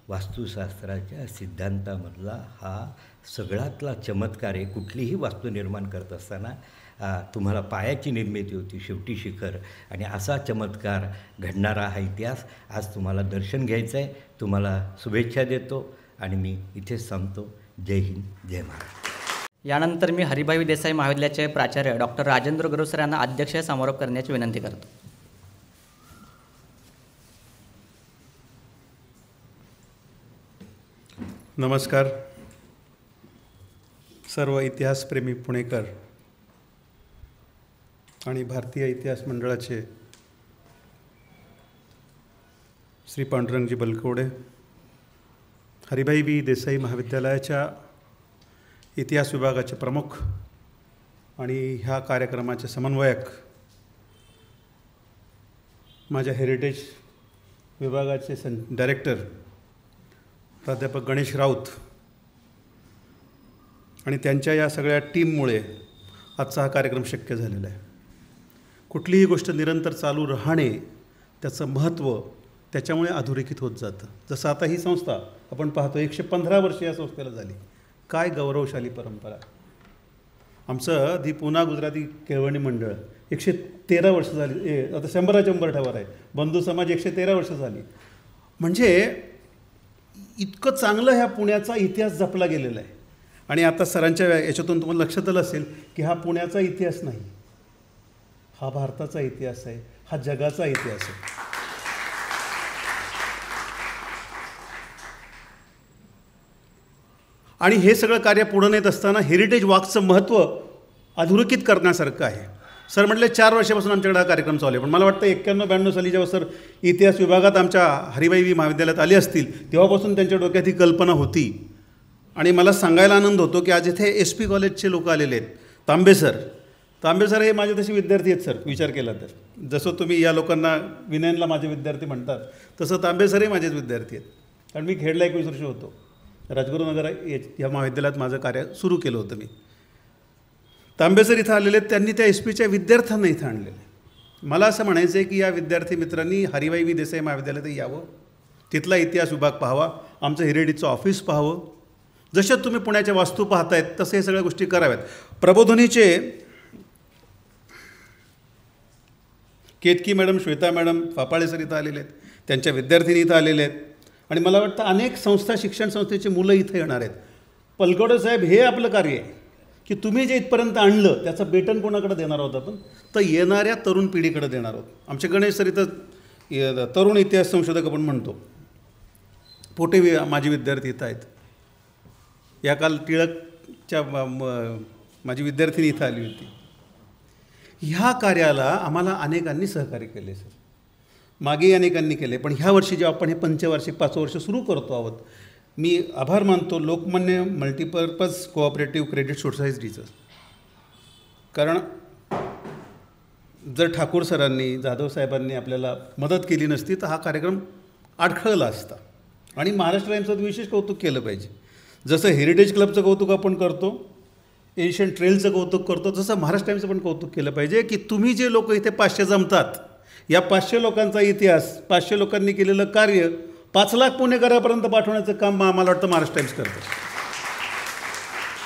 वास्तुशास्त्राच्या सिद्धांतामधला हा सगळ्यातला चमत्कार आहे. कुठलीही वास्तू निर्माण करत असताना तुम्हाला पायाची निर्मिती होती, शेवटी शिखर. आणि असा चमत्कार घडणारा हा इतिहास आज तुम्हाला दर्शन घ्यायचं आहे. तुम्हाला शुभेच्छा देतो आणि मी इथेच थांबतो. जय हिंद, जय महाराष्ट्र. यानंतर मी हरिभाई देसाई महाविद्यालयाचे प्राचार्य डॉक्टर राजेंद्र गुरव सर यांना अध्यक्ष समारोप करण्याची विनंती करतो. नमस्कार. सर्व इतिहासप्रेमी पुणेकर आणि भारतीय इतिहास मंडळाचे श्री पांडुरंगजी बलकवडे, हरिभाई वी देसाई महाविद्यालयाच्या इतिहास विभागाचे प्रमुख आणि ह्या कार्यक्रमाचे समन्वयक, माझ्या हेरिटेज विभागाचे डायरेक्टर प्राध्यापक गणेश राऊत आणि त्यांच्या या सगळ्या टीममुळे आजचा हा कार्यक्रम शक्य झालेला आहे. कुठलीही गोष्ट निरंतर चालू राहणे, त्याचं महत्त्व त्याच्यामुळे अधोरेखित होत जातं. जसं आता ही संस्था आपण पाहतो 115 वर्ष या संस्थेला झाली. काय गौरवशाली परंपरा. आमचं दी पुना गुजराती केळवणी मंडळ 113 वर्ष झाली, आता 100च्या उंबरठ्यावर आहे. बंधू समाज 113 वर्ष झाली. म्हणजे इतकं चांगलं ह्या पुण्याचा इतिहास जपला गेलेला आहे. आणि आता सरांच्या याच्यातून तुम्हाला लक्षात आलं असेल की हा पुण्याचा इतिहास नाही, हा भारताचा इतिहास आहे, हा जगाचा इतिहास आहे. आणि हे सगळं कार्य पुढे नेत असताना हेरिटेज वॉकचं महत्त्व अधोरेखित करण्यासारखं आहे. सर म्हटले 4 वर्षापासून आमच्याकडे हा कार्यक्रम चालू आहे, पण मला वाटतं 91-92 साली जेव्हा सर इतिहास विभागात आमच्या हरिभाई वी महाविद्यालयात आले असतील तेव्हापासून त्यांच्या डोक्यात ही कल्पना होती. आणि मला सांगायला आनंद होतो की आज इथे SP कॉलेजचे लोक आलेले आहेत. तांबे सर हे माझे तसे विद्यार्थी आहेत सर, विचार केला तर. जसं तुम्ही या लोकांना विनयनला माझे विद्यार्थी म्हणतात तसं तांबे सरही माझेच विद्यार्थी आहेत. कारण मी खेडला 21 वर्ष होतो. राजगुरुनगर या महाविद्यालयात माझं कार्य सुरू केलं होतं मी. तांबेसर इथं आलेले आहेत, त्यांनी त्या SPच्या विद्यार्थ्यांना इथं आणलेलं आहे. मला असं म्हणायचं आहे की या विद्यार्थी मित्रांनी हरिभाई वी देसाई महाविद्यालयात यावं, तिथला इतिहास विभाग पाहावा, आमचं हेरिटेजचं ऑफिस पाहावं. जशा तुम्ही पुण्याच्या वास्तू पाहतायत तसे हे सगळ्या गोष्टी कराव्यात. प्रबोधिनीचे Ketaki madam, Shweta madam, Phapale sir इथं आलेले आहेत, त्यांच्या विद्यार्थिनी इथं आलेले आहेत. आणि मला वाटतं अनेक संस्था, शिक्षण संस्थेची मुलं इथं येणार आहेत. पलकवडे साहेब, हे आपलं कार्य आहे की तुम्ही जे इथपर्यंत आणलं त्याचं बेटन कोणाकडे देणार आहोत आपण, तर येणाऱ्या तरुण पिढीकडे देणार आहोत. आमचे गणेश सर इथं तरुण इतिहास संशोधक आपण म्हणतो. पोटे माझे विद्यार्थी इथं आहेत. या काल टिळकच्या माझी विद्यार्थिनी इथं आली होती. ह्या कार्याला आम्हाला अनेकांनी सहकार्य केले सर, मागे अनेकांनी केले. पण ह्या वर्षी जेव्हा आपण हे पंचवार्षिक 5 वर्ष सुरू करतो आहोत, मी आभार मानतो लोकमान्य मल्टीपर्पज कोऑपरेटिव्ह क्रेडिट सोसायटीचं. कारण जर ठाकूर सरांनी, जाधव साहेबांनी आपल्याला मदत केली नसती तर हा कार्यक्रम अडखळला असता. आणि महाराष्ट्र टाइम्सचं विशेष कौतुक केलं पाहिजे. जसं हेरिटेज क्लबचं कौतुक आपण करतो, एशियन ट्रेलचं कौतुक करतो, तसं महाराष्ट्र टाईम्सचं पण कौतुक केलं पाहिजे की तुम्ही जे लोक इथे 500 जमतात, या 500 लोकांचा इतिहास, 500 लोकांनी केलेलं कार्य 5 लाख पुणेकरापर्यंत पाठवण्याचं काम आम्हाला वाटतं महाराष्ट्र टाईम्स करतं.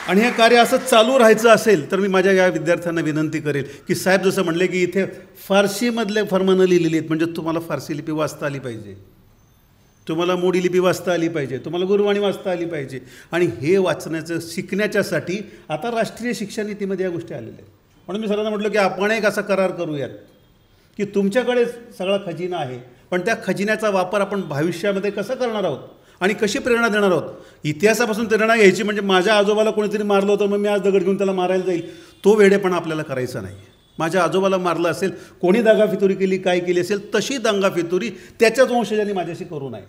आणि हे कार्य असंच चालू राहायचं असेल तर मी माझ्या या विद्यार्थ्यांना विनंती करेल की साहेब जसं म्हणले की इथे फारसीमधले फर्मानं लिहिलेली आहेत, म्हणजे तुम्हाला फारसी लिपी वाचता आली पाहिजे, तुम्हाला मोडी लिपी वाचता आली पाहिजे, तुम्हाला गुरुवाणी वाचता आली पाहिजे. आणि हे वाचण्याचं शिकण्याच्यासाठी आता राष्ट्रीय शिक्षण नीतीमध्ये या गोष्टी आलेल्या आहेत. म्हणून मी सरांना म्हटलं की आपण एक असा करार करूयात की तुमच्याकडे सगळा खजिना आहे, पण त्या खजिन्याचा वापर आपण भविष्यामध्ये कसं करणार आहोत आणि कशी प्रेरणा देणार आहोत. इतिहासापासून प्रेरणा घ्यायची म्हणजे माझ्या आजोबाला कोणीतरी मारलं होतं मग मी आज दगड घेऊन त्याला मारायला जाईल, तो वेडेपणा आपल्याला करायचा नाही. माझ्या आजोबाला मारलं असेल, कोणी दांगाफितुरी केली, काय केली असेल, तशी दांगाफितुरी त्याच्याच वंशजांनी माझ्याशी करू नये.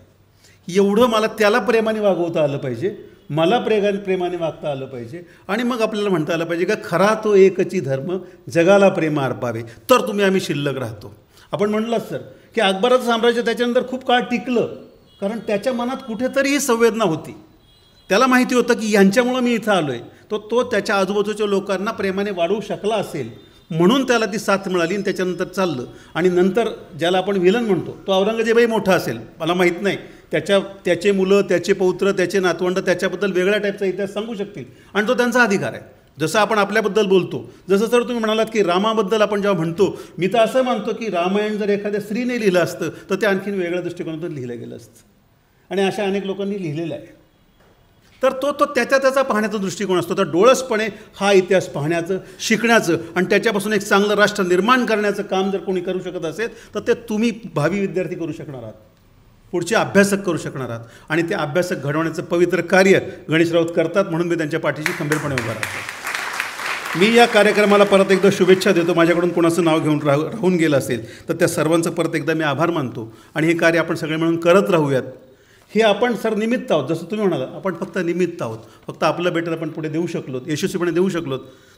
एवढं मला त्याला प्रेमाने वागवता आलं पाहिजे, मला प्रेमाने वागता आलं पाहिजे. आणि मग आपल्याला म्हणता आलं पाहिजे का खरा तो एकची धर्म जगाला प्रेम अर्पावे, तर तुम्ही आम्ही शिल्लक राहतो. आपण म्हणलंच सर की अकबराचं साम्राज्य त्याच्यानंतर खूप काळ टिकलं, कारण त्याच्या मनात कुठेतरी ही संवेदना होती. त्याला माहिती होतं की यांच्यामुळं मी इथं आलो आहे, तो त्याच्या आजूबाजूच्या लोकांना प्रेमाने वाढवू शकला असेल, म्हणून त्याला ती साथ मिळाली आणि त्याच्यानंतर चाललं. आणि नंतर ज्याला आपण विलन म्हणतो तो औरंगजेबही मोठा असेल, मला माहीत नाही, त्याचे मुलं, त्याचे पौत्र, त्याचे नातवंड त्याच्याबद्दल वेगळ्या टाईपचा इतिहास सांगू शकतील आणि तो त्यांचा अधिकार आहे. जसं आपण आपल्याबद्दल बोलतो, जसं सर तुम्ही म्हणालात की रामाबद्दल आपण जेव्हा म्हणतो, मी तर असं मानतो की रामायण जर एखाद्या स्त्रीने लिहिलं असतं तर ते आणखीन वेगळ्या दृष्टिकोनातून लिहिलं गेलं असतं, आणि अशा अनेक लोकांनी लिहिलेलं आहे. तर तो त्याचा पाहण्याचा दृष्टिकोन असतो. तर डोळसपणे हा इतिहास पाहण्याचं, शिकण्याचं आणि त्याच्यापासून एक चांगलं राष्ट्र निर्माण करण्याचं काम जर कोणी करू शकत असेल तर ते तुम्ही भावी विद्यार्थी करू शकणार आहात, पुढचे अभ्यासक करू शकणार आहात. आणि ते अभ्यासक घडवण्याचं पवित्र कार्य गणेश राऊत करतात, म्हणून मी त्यांच्या पाठीशी खंबीरपणे उभा राहतो. मी या कार्यक्रमाला परत एकदा शुभेच्छा देतो. माझ्याकडून कोणाचं नाव घेऊन राहून गेलं असेल तर त्या सर्वांचं परत एकदा मी आभार मानतो. आणि हे कार्य आपण सगळे मिळून करत राहूयात. हे आपण सर निमित्त आहोत, जसं तुम्ही म्हणाला आपण फक्त निमित्त आहोत, फक्त आपलं बेटर आपण पुढे देऊ शकलो, यशस्वीपणे देऊ शकलो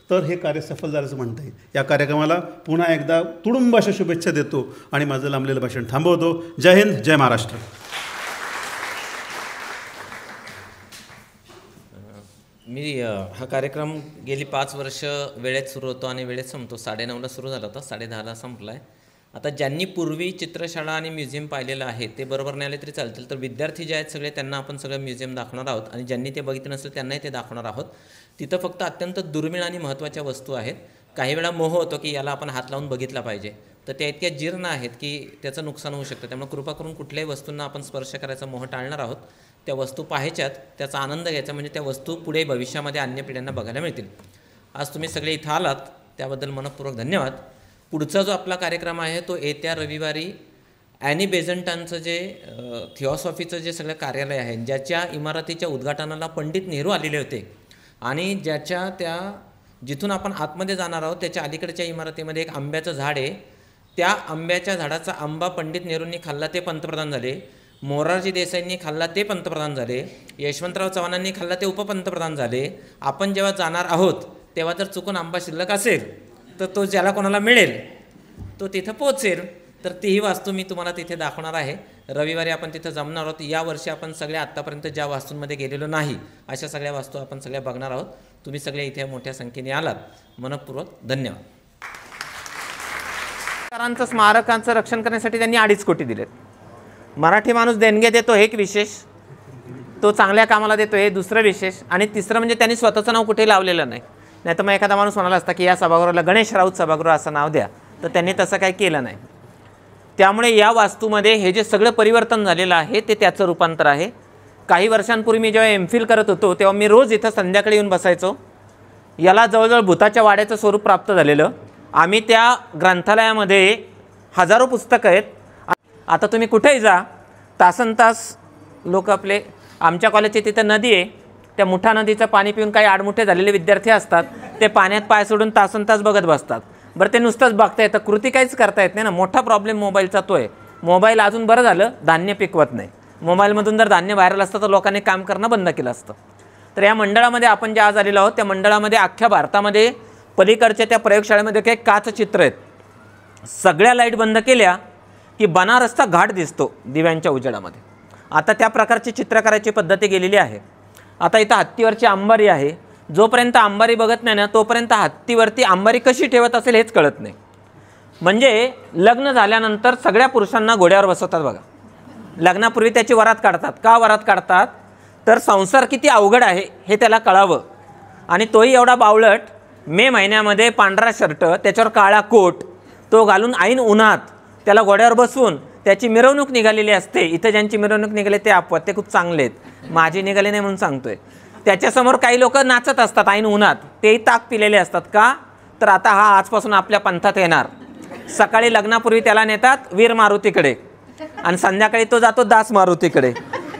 तर हे कार्य सफल झाल्याचं म्हणता येईल. या कार्यक्रमाला पुन्हा एकदा तुडुंब अशा शुभेच्छा देतो आणि माझं लांबलेलं भाषण थांबवतो. जय हिंद, जय महाराष्ट्र. मी हा कार्यक्रम गेली 5 वर्ष वेळेत सुरू होतो आणि वेळेत संपतो. 9:30ला सुरू झाला होता, 10:30ला संपला आहे. आता ज्यांनी पूर्वी चित्रशाळा आणि म्युझियम पाहिलेलं आहे ते बरोबर नाही आले तरी चालतील, तर विद्यार्थी जे आहेत सगळे त्यांना आपण सगळं म्युझियम दाखवणार आहोत. आणि ज्यांनी ते बघितलं नसेल त्यांनाही ते दाखवणार आहोत. तिथं फक्त अत्यंत दुर्मिळ आणि महत्त्वाच्या वस्तू आहेत. काही वेळा मोह होतो की याला आपण हात लावून बघितला पाहिजे, तर त्या इतक्या जीर्ण आहेत की त्याचं नुकसान होऊ शकतं. त्यामुळे कृपा करून कुठल्याही वस्तूंना आपण स्पर्श करायचा मोह टाळणार आहोत. त्या वस्तू पाहायच्यात, त्याचा आनंद घ्यायचा, म्हणजे त्या वस्तू पुढे भविष्यामध्ये अन्य पिढ्यांना बघायला मिळतील. आज तुम्ही सगळे इथं आलात त्याबद्दल मनपूर्वक धन्यवाद. पुढचा जो आपला कार्यक्रम आहे तो येत्या रविवारी ॲनी बेझंटांचं जे थिओसॉफीचं जे सगळं कार्यालय आहे, ज्याच्या इमारतीच्या उद्घाटनाला पंडित नेहरू आलेले होते आणि जिथून आपण आतमध्ये जाणार आहोत त्याच्या अलीकडच्या इमारतीमध्ये एक आंब्याचं झाड आहे. त्या आंब्याच्या झाडाचा आंबा पंडित नेहरूंनी खाल्ला, ते पंतप्रधान झाले. मोरारजी देसाईंनी खाल्ला, ते पंतप्रधान झाले. यशवंतराव चव्हाणांनी खाल्ला, ते उपपंतप्रधान झाले. आपण जेव्हा जाणार आहोत तेव्हा जर चुकून आंबा शिल्लक असेल तर तो ज्याला कोणाला मिळेल तो तिथं पोचेल. तर तीही वास्तू मी तुम्हाला तिथे दाखवणार आहे. रविवारी आपण तिथं जमणार आहोत. यावर्षी आपण सगळ्या आत्तापर्यंत ज्या वास्तूंमध्ये गेलेलो नाही अशा सगळ्या वास्तू आपण सगळ्या बघणार आहोत. तुम्ही सगळे इथे मोठ्या संख्येने आलात, मनपूर्वक धन्यवाद. स्मारकांचं रक्षण करण्यासाठी त्यांनी 2.5 कोटी दिलेत. मराठी माणूस देणगे देतो हे एक विशेष, तो चांगल्या कामाला देतो हे दुसरं विशेष. आणि तिसरं म्हणजे त्यांनी स्वतःचं नाव कुठेही लावलेलं नाही. नाही तर मग एखादा माणूस म्हणाला असता की या सभागृहाला गणेश राऊत सभागृह असं नाव द्या, तर त्यांनी तसं काही केलं नाही. त्यामुळे या वास्तूमध्ये हे जे सगळं परिवर्तन झालेलं आहे ते त्याचं रूपांतर आहे. काही वर्षांपूर्वी मी जेव्हा MPhil करत होतो तेव्हा मी रोज इथं संध्याकाळी येऊन बसायचो. याला जवळजवळ भूताच्या वाड्याचं स्वरूप प्राप्त झालेलं. आम्ही त्या ग्रंथालयामध्ये हजारो पुस्तकं आहेत. आता तुम्ही कुठेही जा, तासनतास लोक आपले, आमच्या कॉलेजची तिथं नदी आहे, त्या मुठा नदीचं पाणी पिऊन काही आडमुठे झालेले विद्यार्थी असतात, ते पाण्यात पाय सोडून तासनतास बघत बसतात. बरं, ते नुसतंच बघता येतं, कृती काहीच करता येत नाही ना. मोठा प्रॉब्लेम मोबाईलचा तो आहे. मोबाईल अजून बरं झालं धान्य पिकवत नाही. मोबाईलमधून जर धान्य व्हायरल असतं तर लोकांनी काम करणं बंद केलं असतं. तर या मंडळामध्ये आपण जे आज आलेलो आहोत त्या मंडळामध्ये अख्ख्या भारतामध्ये पलीकडच्या त्या प्रयोगशाळेमध्ये काही काच चित्र आहेत. सगळ्या लाईट बंद केल्या की बनारसचा घाट दिसतो दिव्यांच्या उजेडामध्ये. आता त्या प्रकारची चित्र करायची पद्धती गेलेली आहे. आता इथं हत्तीवरची अंबारी आहे, जोपर्यंत अंबारी बघत नाही ना तोपर्यंत हत्तीवरती अंबारी कशी ठेवत असेल हेच कळत नाही. म्हणजे लग्न झाल्यानंतर सगळ्या पुरुषांना घोड्यावर बसवतात बघा. लग्नापूर्वी त्याची वरात काढतात. का वरात काढतात? तर संसार किती अवघड आहे हे त्याला कळावं. आणि तोही एवढा बावळट, मे महिन्यामध्ये पांढरा शर्ट त्याच्यावर काळा कोट तो घालून ऐन उन्हात त्याला घोड्यावर बसवून त्याची मिरवणूक निघालेली असते. इथं ज्यांची मिरवणूक निघाली ते अपवाद, ते खूप चांगले आहेत, माझी निघाली नाही म्हणून सांगतोय. त्याच्यासमोर काही लोक नाचत असतात ऐन उन्हात, तेही ताक पिलेले असतात. का? तर आता हा आजपासून आपल्या पंथात येणार. सकाळी लग्नापूर्वी त्याला नेतात वीर मारुतीकडे आणि संध्याकाळी तो जातो दास मारुतीकडे.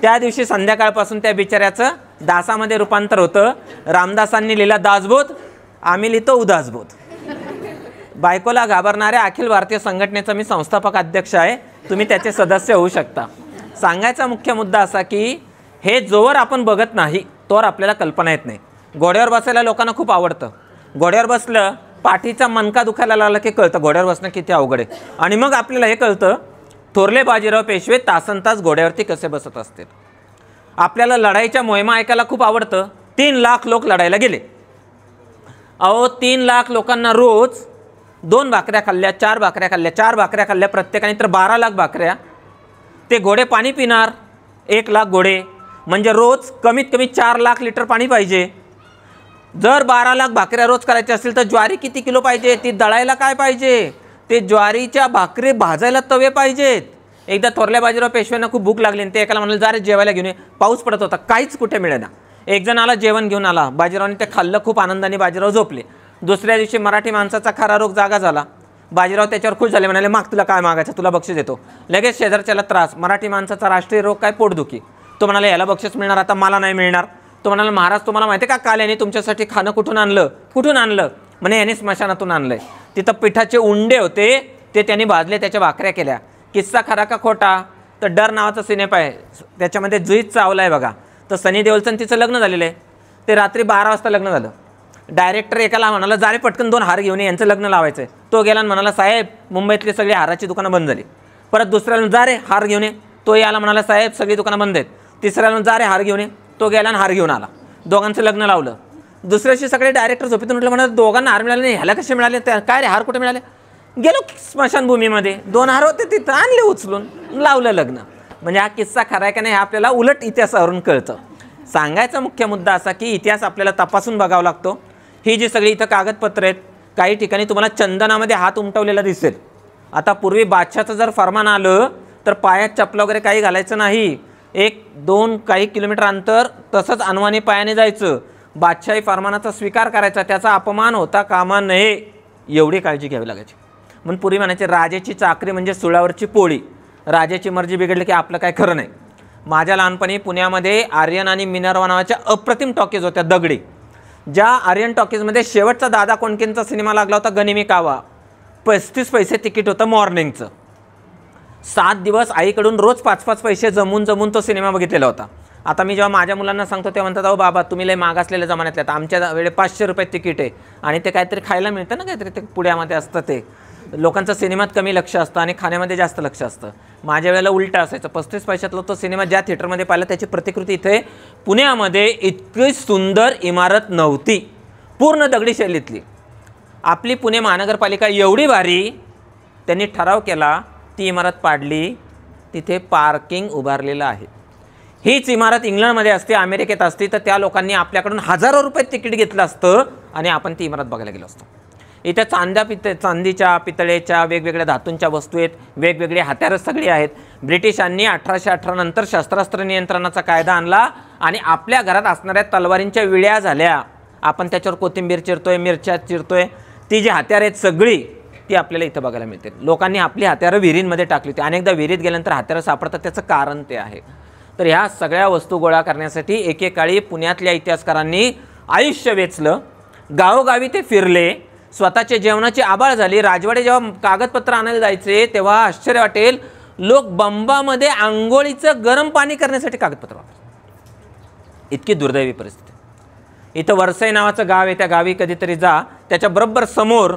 त्या दिवशी संध्याकाळपासून त्या बिचाऱ्याचं दासामध्ये रूपांतर होतं. रामदासांनी लिहिला दासबोध, आम्ही लिहितो उदासबोध. बायकोला घाबरणाऱ्या अखिल भारतीय संघटनेचा मी संस्थापक अध्यक्ष आहे. तुम्ही त्याचे सदस्य होऊ शकता. सांगायचा मुख्य मुद्दा असा की हे जोवर आपण बघत नाही तोवर आपल्याला कल्पना येत नाही. घोड्यावर बसायला लोकांना खूप आवडतं. घोड्यावर बसलं पाठीचा मणका दुखायला लागला की कळतं घोड्यावर बसणं किती अवघड आहे. आणि मग आपल्याला हे कळतं थोरले बाजीराव पेशवे तासनतास घोड्यावरती कसे बसत असतील. आपल्याला लढाईच्या मोहिमा ऐकायला खूप आवडतं. 3 लाख लोक लढायला गेले. अहो 3 लाख लोकांना रोज 2 भाकऱ्या खाल्ल्या, 4 भाकऱ्या खाल्ल्या, 4 भाकऱ्या खाल्ल्या प्रत्येकाने तर 12 लाख भाकऱ्या. ते घोडे पाणी पिणार 1 लाख घोडे, म्हणजे रोज कमीत कमी 4 लाख लिटर पाणी पाहिजे. जर 12 लाख भाकऱ्या रोज करायच्या असतील तर ज्वारी किती किलो पाहिजे, ती दळायला काय पाहिजे, ते ज्वारीच्या भाकरी भाजायला तवे पाहिजेत. एकदा थोरल्या बाजीराव पेशव्यांना खूप भूक लागली आणि ते एकाला म्हणाले जा रे जेवायला घेऊन ये. पाऊस पडत होता, काहीच कुठे मिळेना. एक जण आला जेवण घेऊन आला. बाजीरावने ते खाल्लं, खूप आनंदाने बाजीराव झोपले. दुसऱ्या दिवशी मराठी माणसाचा खरा रोग जागा झाला. बाजीराव त्याच्यावर खुश झाले, म्हणाले माग तुला काय मागायचं, तुला बक्षीस देतो. लगेच शेजारच्याला त्रास, मराठी माणसाचा राष्ट्रीय रोग काय, पोटदुखी. तो म्हणाला याला बक्षीस मिळणार, आता मला नाही मिळणार. तो म्हणाला महाराज तुम्हाला माहिती आहे का काल याने तुमच्यासाठी खाणं कुठून आणलं? कुठून आणलं? म्हणे याने स्मशानातून आणलंय. तिथं पिठाचे उंडे होते, ते त्यांनी भाजले, त्याच्या भाकऱ्या केल्या. किस्सा खरा का खोटा? तर डर नावाचा सिनेमा आहे, त्याच्यामध्ये जुईत चावला आहे बघा. तर सनी देओलचं तिचं लग्न झालेलं आहे. ते रात्री 12 वाजता लग्न झालं. डायरेक्टर एकाला म्हणाला जा रे पटकन 2 हार घेऊन ये, यांचं लग्न लावायचं आहे. तो गेला आणि म्हणाला साहेब मुंबईतली सगळी हाराची दुकानं बंद झाली. परत दुसऱ्याला जा रे हार घेऊन ये, तो याला म्हणाला साहेब सगळी दुकानं बंद आहेत. तिसऱ्याला जा रे हार घेऊन ये, तो गेला आणि हार घेऊन आला. दोघांचं लग्न लावलं. दुसऱ्याशी सगळे डायरेक्टर झोपेतून उठले, म्हणाले दोघांना हार मिळाले नाही, ह्याला कसे मिळाले? काय रे हार कुठे मिळाले? गेलो स्मशानभूमीमध्ये, 2 हार होते तिथं, आणले उचलून, लावलं लग्न. म्हणजे हा किस्सा खरा आहे का नाही हे आपल्याला उलट इतिहासावरून कळतं. सांगायचा मुख्य मुद्दा असा की इतिहास आपल्याला तपासून बघावा लागतो. ही जी सगळी इथं कागदपत्र आहेत, काही ठिकाणी तुम्हाला चंदनामध्ये हात उमटवलेला दिसेल. आता पूर्वी बादशाचं जर फरमान आलं तर पायात चपला वगैरे काही घालायचं नाही. 1-2 काही किलोमीटर अंतर तसंच अनवाणी पायाने जायचं. बादशाही फरमानाचा स्वीकार करायचा, त्याचा अपमान होता कामा नये, एवढी काळजी घ्यावी लागायची. म्हणून पूर्वी म्हणायचे राजाची चाकरी म्हणजे सुळावरची पोळी, राजाची मर्जी बिघडली की आपलं काय खरं नाही. माझ्या लहानपणी पुण्यामध्ये आर्यन आणि मिनर्वा नावाच्या अप्रतिम टॉकीज होत्या दगडी. ज्या आर्यन टॉकीजमध्ये शेवटचा दादा कोंडकेंचा सिनेमा लागला होता गनिमी कावा, 35 पैसे तिकीट होतं मॉर्निंगचं. 7 दिवस आईकडून रोज 5-5 पैसे जमून तो सिनेमा बघितलेला होता. आता मी जेव्हा माझ्या मुलांना सांगतो ते म्हणतात अहो बाबा तुम्ही लय मागासलेल्या जमान्यातले, आता आमच्या वेळे 500 रुपये तिकीट आहे आणि ते काहीतरी खायला मिळतं ना, काहीतरी ते पुण्यामध्ये असतं. ते लोकांचं सिनेमात कमी लक्ष असतं आणि खाण्यामध्ये जास्त लक्ष असतं. माझ्या वेळेला उलटं असायचं. 35 पैशातला तो सिनेमा ज्या थिएटरमध्ये पाहिला त्याची प्रतिकृती इथे पुण्यामध्ये इतकी सुंदर इमारत नव्हती, पूर्ण दगडी शैलीतली. आपली पुणे महानगरपालिका एवढी भारी, त्यांनी ठराव केला, ती इमारत पाडली, तिथे पार्किंग उभारलेलं आहे. हीच इमारत इंग्लंडमध्ये असते, अमेरिकेत असते, तर त्या लोकांनी आपल्याकडून हजारो रुपये तिकीट घेतलं असतं आणि आपण ती इमारत बघायला गेलो असतो. इथे चांदीच्या पितळेच्या वेगवेगळ्या धातूंच्या वस्तू आहेत, वेगवेगळे हत्यारं सगळी आहेत. ब्रिटिशांनी 1818 नंतर शस्त्रास्त्र नियंत्रणाचा कायदा आणला आणि आपल्या घरात असणाऱ्या तलवारींच्या विळ्या झाल्या. आपण त्याच्यावर कोथिंबीर चिरतोय, मिरच्या चिरतोय, ती जी हत्यारं आहेत सगळी ती आपल्याला इथं बघायला मिळते. लोकांनी आपली हत्यारं विहिरींमध्ये टाकली होती. अनेकदा विहिरीत गेल्यानंतर हत्यारं सापडतात, त्याचं कारण ते आहे. तर ह्या सगळ्या वस्तू गोळा करण्यासाठी एकेकाळी पुण्यातल्या इतिहासकारांनी आयुष्य वेचलं. गावोगावी ते फिरले, स्वतःच्या जेवणाची आबाळ झाली. राजवाडे जेव्हा कागदपत्र आणायला जायचे तेव्हा आश्चर्य वाटेल, लोक बंबामध्ये आंघोळीचं गरम पाणी करण्यासाठी कागदपत्र वापरतात. इतकी दुर्दैवी परिस्थिती. इथं वरसई नावाचं गाव आहे, त्या गावी कधीतरी जा, त्याच्या बरोबर समोर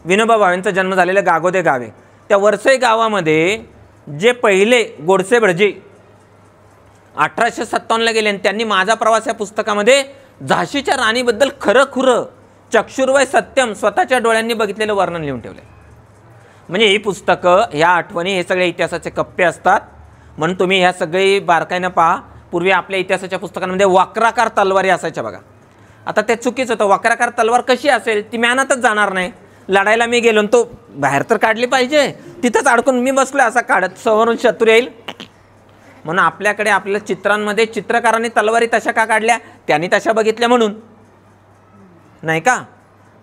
विनोबा भावेंचा जन्म झालेला गागोदे गाव आहे. त्या वरसई गावामध्ये जे पहिले गोडसे भटजी 1857ला गेले आणि त्यांनी माझा प्रवास या पुस्तकामध्ये झाशीच्या राणीबद्दल खरं खुरं चक्षुर्वय सत्यम स्वतःच्या डोळ्यांनी बघितलेलं वर्णन लिहून ठेवलं. म्हणजे ही पुस्तकं, ह्या आठवणी, हे सगळे इतिहासाचे कप्पे असतात. म्हणून तुम्ही ह्या सगळी बारकाईनं पहा. पूर्वी आपल्या इतिहासाच्या पुस्तकांमध्ये वक्राकार तलवारी असायच्या बघा. आता ते चुकीचं होतं. वक्राकार तलवार कशी असेल, ती म्यानातच जाणार नाही. लढायला मी गेलो तो बाहेर तर काढली पाहिजे, तिथंच अडकून मी बसलो असा काढत समोरून शत्रू येईल. म्हणून आपल्याकडे आपल्या चित्रांमध्ये चित्रकारांनी तलवारी तशा का काढल्या, त्यांनी तशा बघितल्या म्हणून नाही का.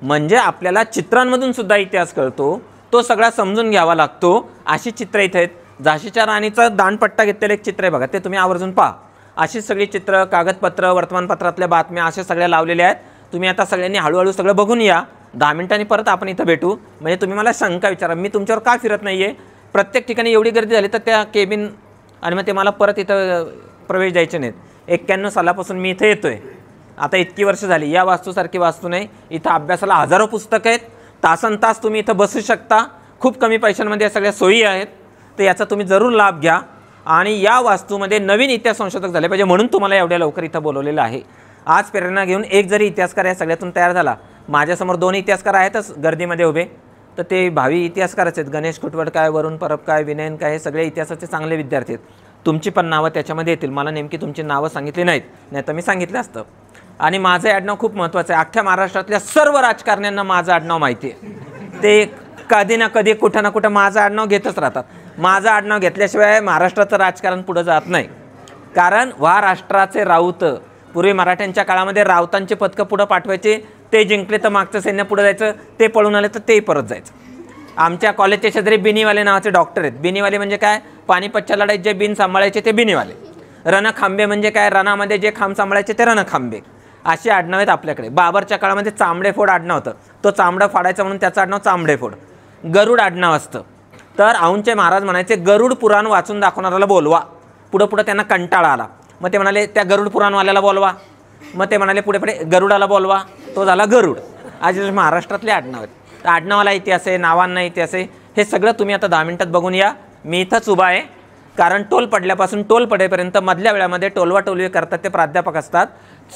म्हणजे आपल्याला चित्रांमधून सुद्धा इतिहास कळतो, तो सगळा समजून घ्यावा लागतो. अशी चित्र इथे आहेत. झाशीच्या राणीचं दांडपट्टा घेतलेलं एक चित्र आहे बघा, ते तुम्ही आवर्जून पहा. अशी सगळी चित्र, कागदपत्र, वर्तमानपत्रातल्या बातम्या अशा सगळ्या लावलेल्या आहेत. तुम्ही आता सगळ्यांनी हळूहळू सगळं बघून या. 10 मिनिटांनी परत आपण इथं भेटू. म्हणजे तुम्ही मला शंका विचारा, मी तुमच्यावर का फिरत नाही आहे. प्रत्येक ठिकाणी एवढी गर्दी झाली तर त्या केबिन आणि मग ते मला परत इथं प्रवेश द्यायचे नाहीत. 91 सालापासून मी इथं येतो आहे. आता इतकी वर्ष झाली. या वास्तूसारखी वास्तू नाही. इथं अभ्यासाला हजारो पुस्तकं आहेत. तासनतास तुम्ही इथं बसू शकता. खूप कमी पैशांमध्ये या सगळ्या सोयी आहेत. तर याचा तुम्ही जरूर लाभ घ्या. आणि या वास्तूमध्ये नवीन इतिहास संशोधक झाले पाहिजे म्हणून तुम्हाला एवढ्या लवकर इथं बोलवलेलं आहे. आज प्रेरणा घेऊन एक जरी इतिहासकार या सगळ्यातून तयार झाला, माझ्यासमोर 2 इतिहासकार आहेतच गर्दीमध्ये उभे, तर ते भावी इतिहासकारच आहेत. गणेश खुटवड काय, वरुण परब काय, विनयन काय, हे सगळे इतिहासाचे चांगले विद्यार्थी आहेत. तुमची पण नावं त्याच्यामध्ये येतील. मला नेमकी तुमची नावं सांगितली नाहीत, नाही तर मी सांगितलं असतं. आणि माझं आडनाव खूप महत्त्वाचं आहे. अख्ख्या महाराष्ट्रातल्या सर्व राजकारण्यांना माझं आडनाव माहिती आहे. ते कधी ना कधी कुठं ना कुठं माझं आडनाव घेतच राहतात. माझं आडनाव घेतल्याशिवाय महाराष्ट्राचं राजकारण पुढं जात नाही. कारण वा राष्ट्राचे राऊत, पूर्वी मराठ्यांच्या काळामध्ये राऊतांचे पथकं पुढं पाठवायचे, ते जिंकले तर मागचं सैन्य पुढं जायचं, ते पळून आले तर तेही परत जायचं. आमच्या कॉलेजच्या शेजारी बिनीवाले नावाचे डॉक्टर आहेत. बिनीवाले म्हणजे काय, पानिपतच्या लढाईत जे बिन सांभाळायचे ते बिनीवाले. रणखांबे म्हणजे काय, रणामध्ये जे खांब सांभाळायचे ते रणखांबे. अशी आडनाव आहेत आपल्याकडे. बाबरच्या काळामध्ये चांबडेफोड आडनाव होतं, तो चांबडं फाडायचं म्हणून त्याचं आडनाव चांबडेफोड. गरुड आडनाव असतं. तर औंधचे महाराज म्हणायचे गरुड पुराण वाचून दाखवणाऱ्याला बोलवा. पुढं पुढं त्यांना कंटाळा आला, मग ते म्हणाले त्या गरुड पुराणवाल्याला बोलवा. मग ते म्हणाले पुढे पुढे गरुडाला बोलवा, तो झाला गरुड. आज महाराष्ट्रातले आडनाव आहेत. आडनावाला इतिहास आहे, नावांना इतिहास आहे. हे सगळं तुम्ही आता 10 मिनिटात बघून या. मी इथंच उभा आहे, कारण टोल पडल्यापासून टोल पडेपर्यंत मधल्या वेळामध्ये टोलवाटोलवी करतात ते प्राध्यापक असतात.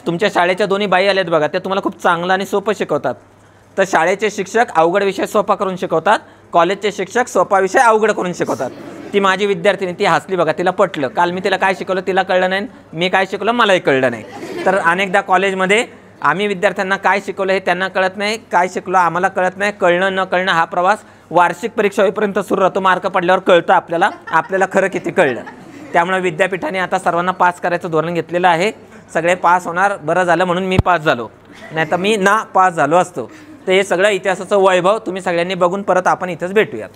तुमच्या शाळेच्या 2 बाई आल्यात बघा, त्या तुम्हाला खूप चांगलं आणि सोपं शिकवतात. तर शाळेचे शिक्षक अवघड विषय सोपा करून शिकवतात, कॉलेजचे शिक्षक सोपा विषय अवघड करून शिकवतात. ती माझी विद्यार्थिनी, ती हसली बघा, तिला पटलं. काल मी तिला काय शिकवलं तिला कळलं नाही, मी काय शिकवलं मलाही कळलं नाही. तर अनेकदा कॉलेजमध्ये आम्ही विद्यार्थ्यांना काय शिकवलं हे त्यांना कळत नाही, काय शिकलो आम्हाला कळत नाही. कळणं न कळणं हा प्रवास वार्षिक परीक्षा होईपर्यंत सुरू राहतो. मार्क पडल्यावर कळतं आपल्याला खरं किती कळलं. त्यामुळे विद्यापीठाने आता सर्वांना पास करायचं धोरण घेतलेलं आहे. सगळे पास होणार, बरं झालं म्हणून मी पास झालो, नाही तर मी ना पास झालो असतो. तर हे सगळं इतिहासाचं वैभव तुम्ही सगळ्यांनी बघून परत आपण इथंच भेटूयात.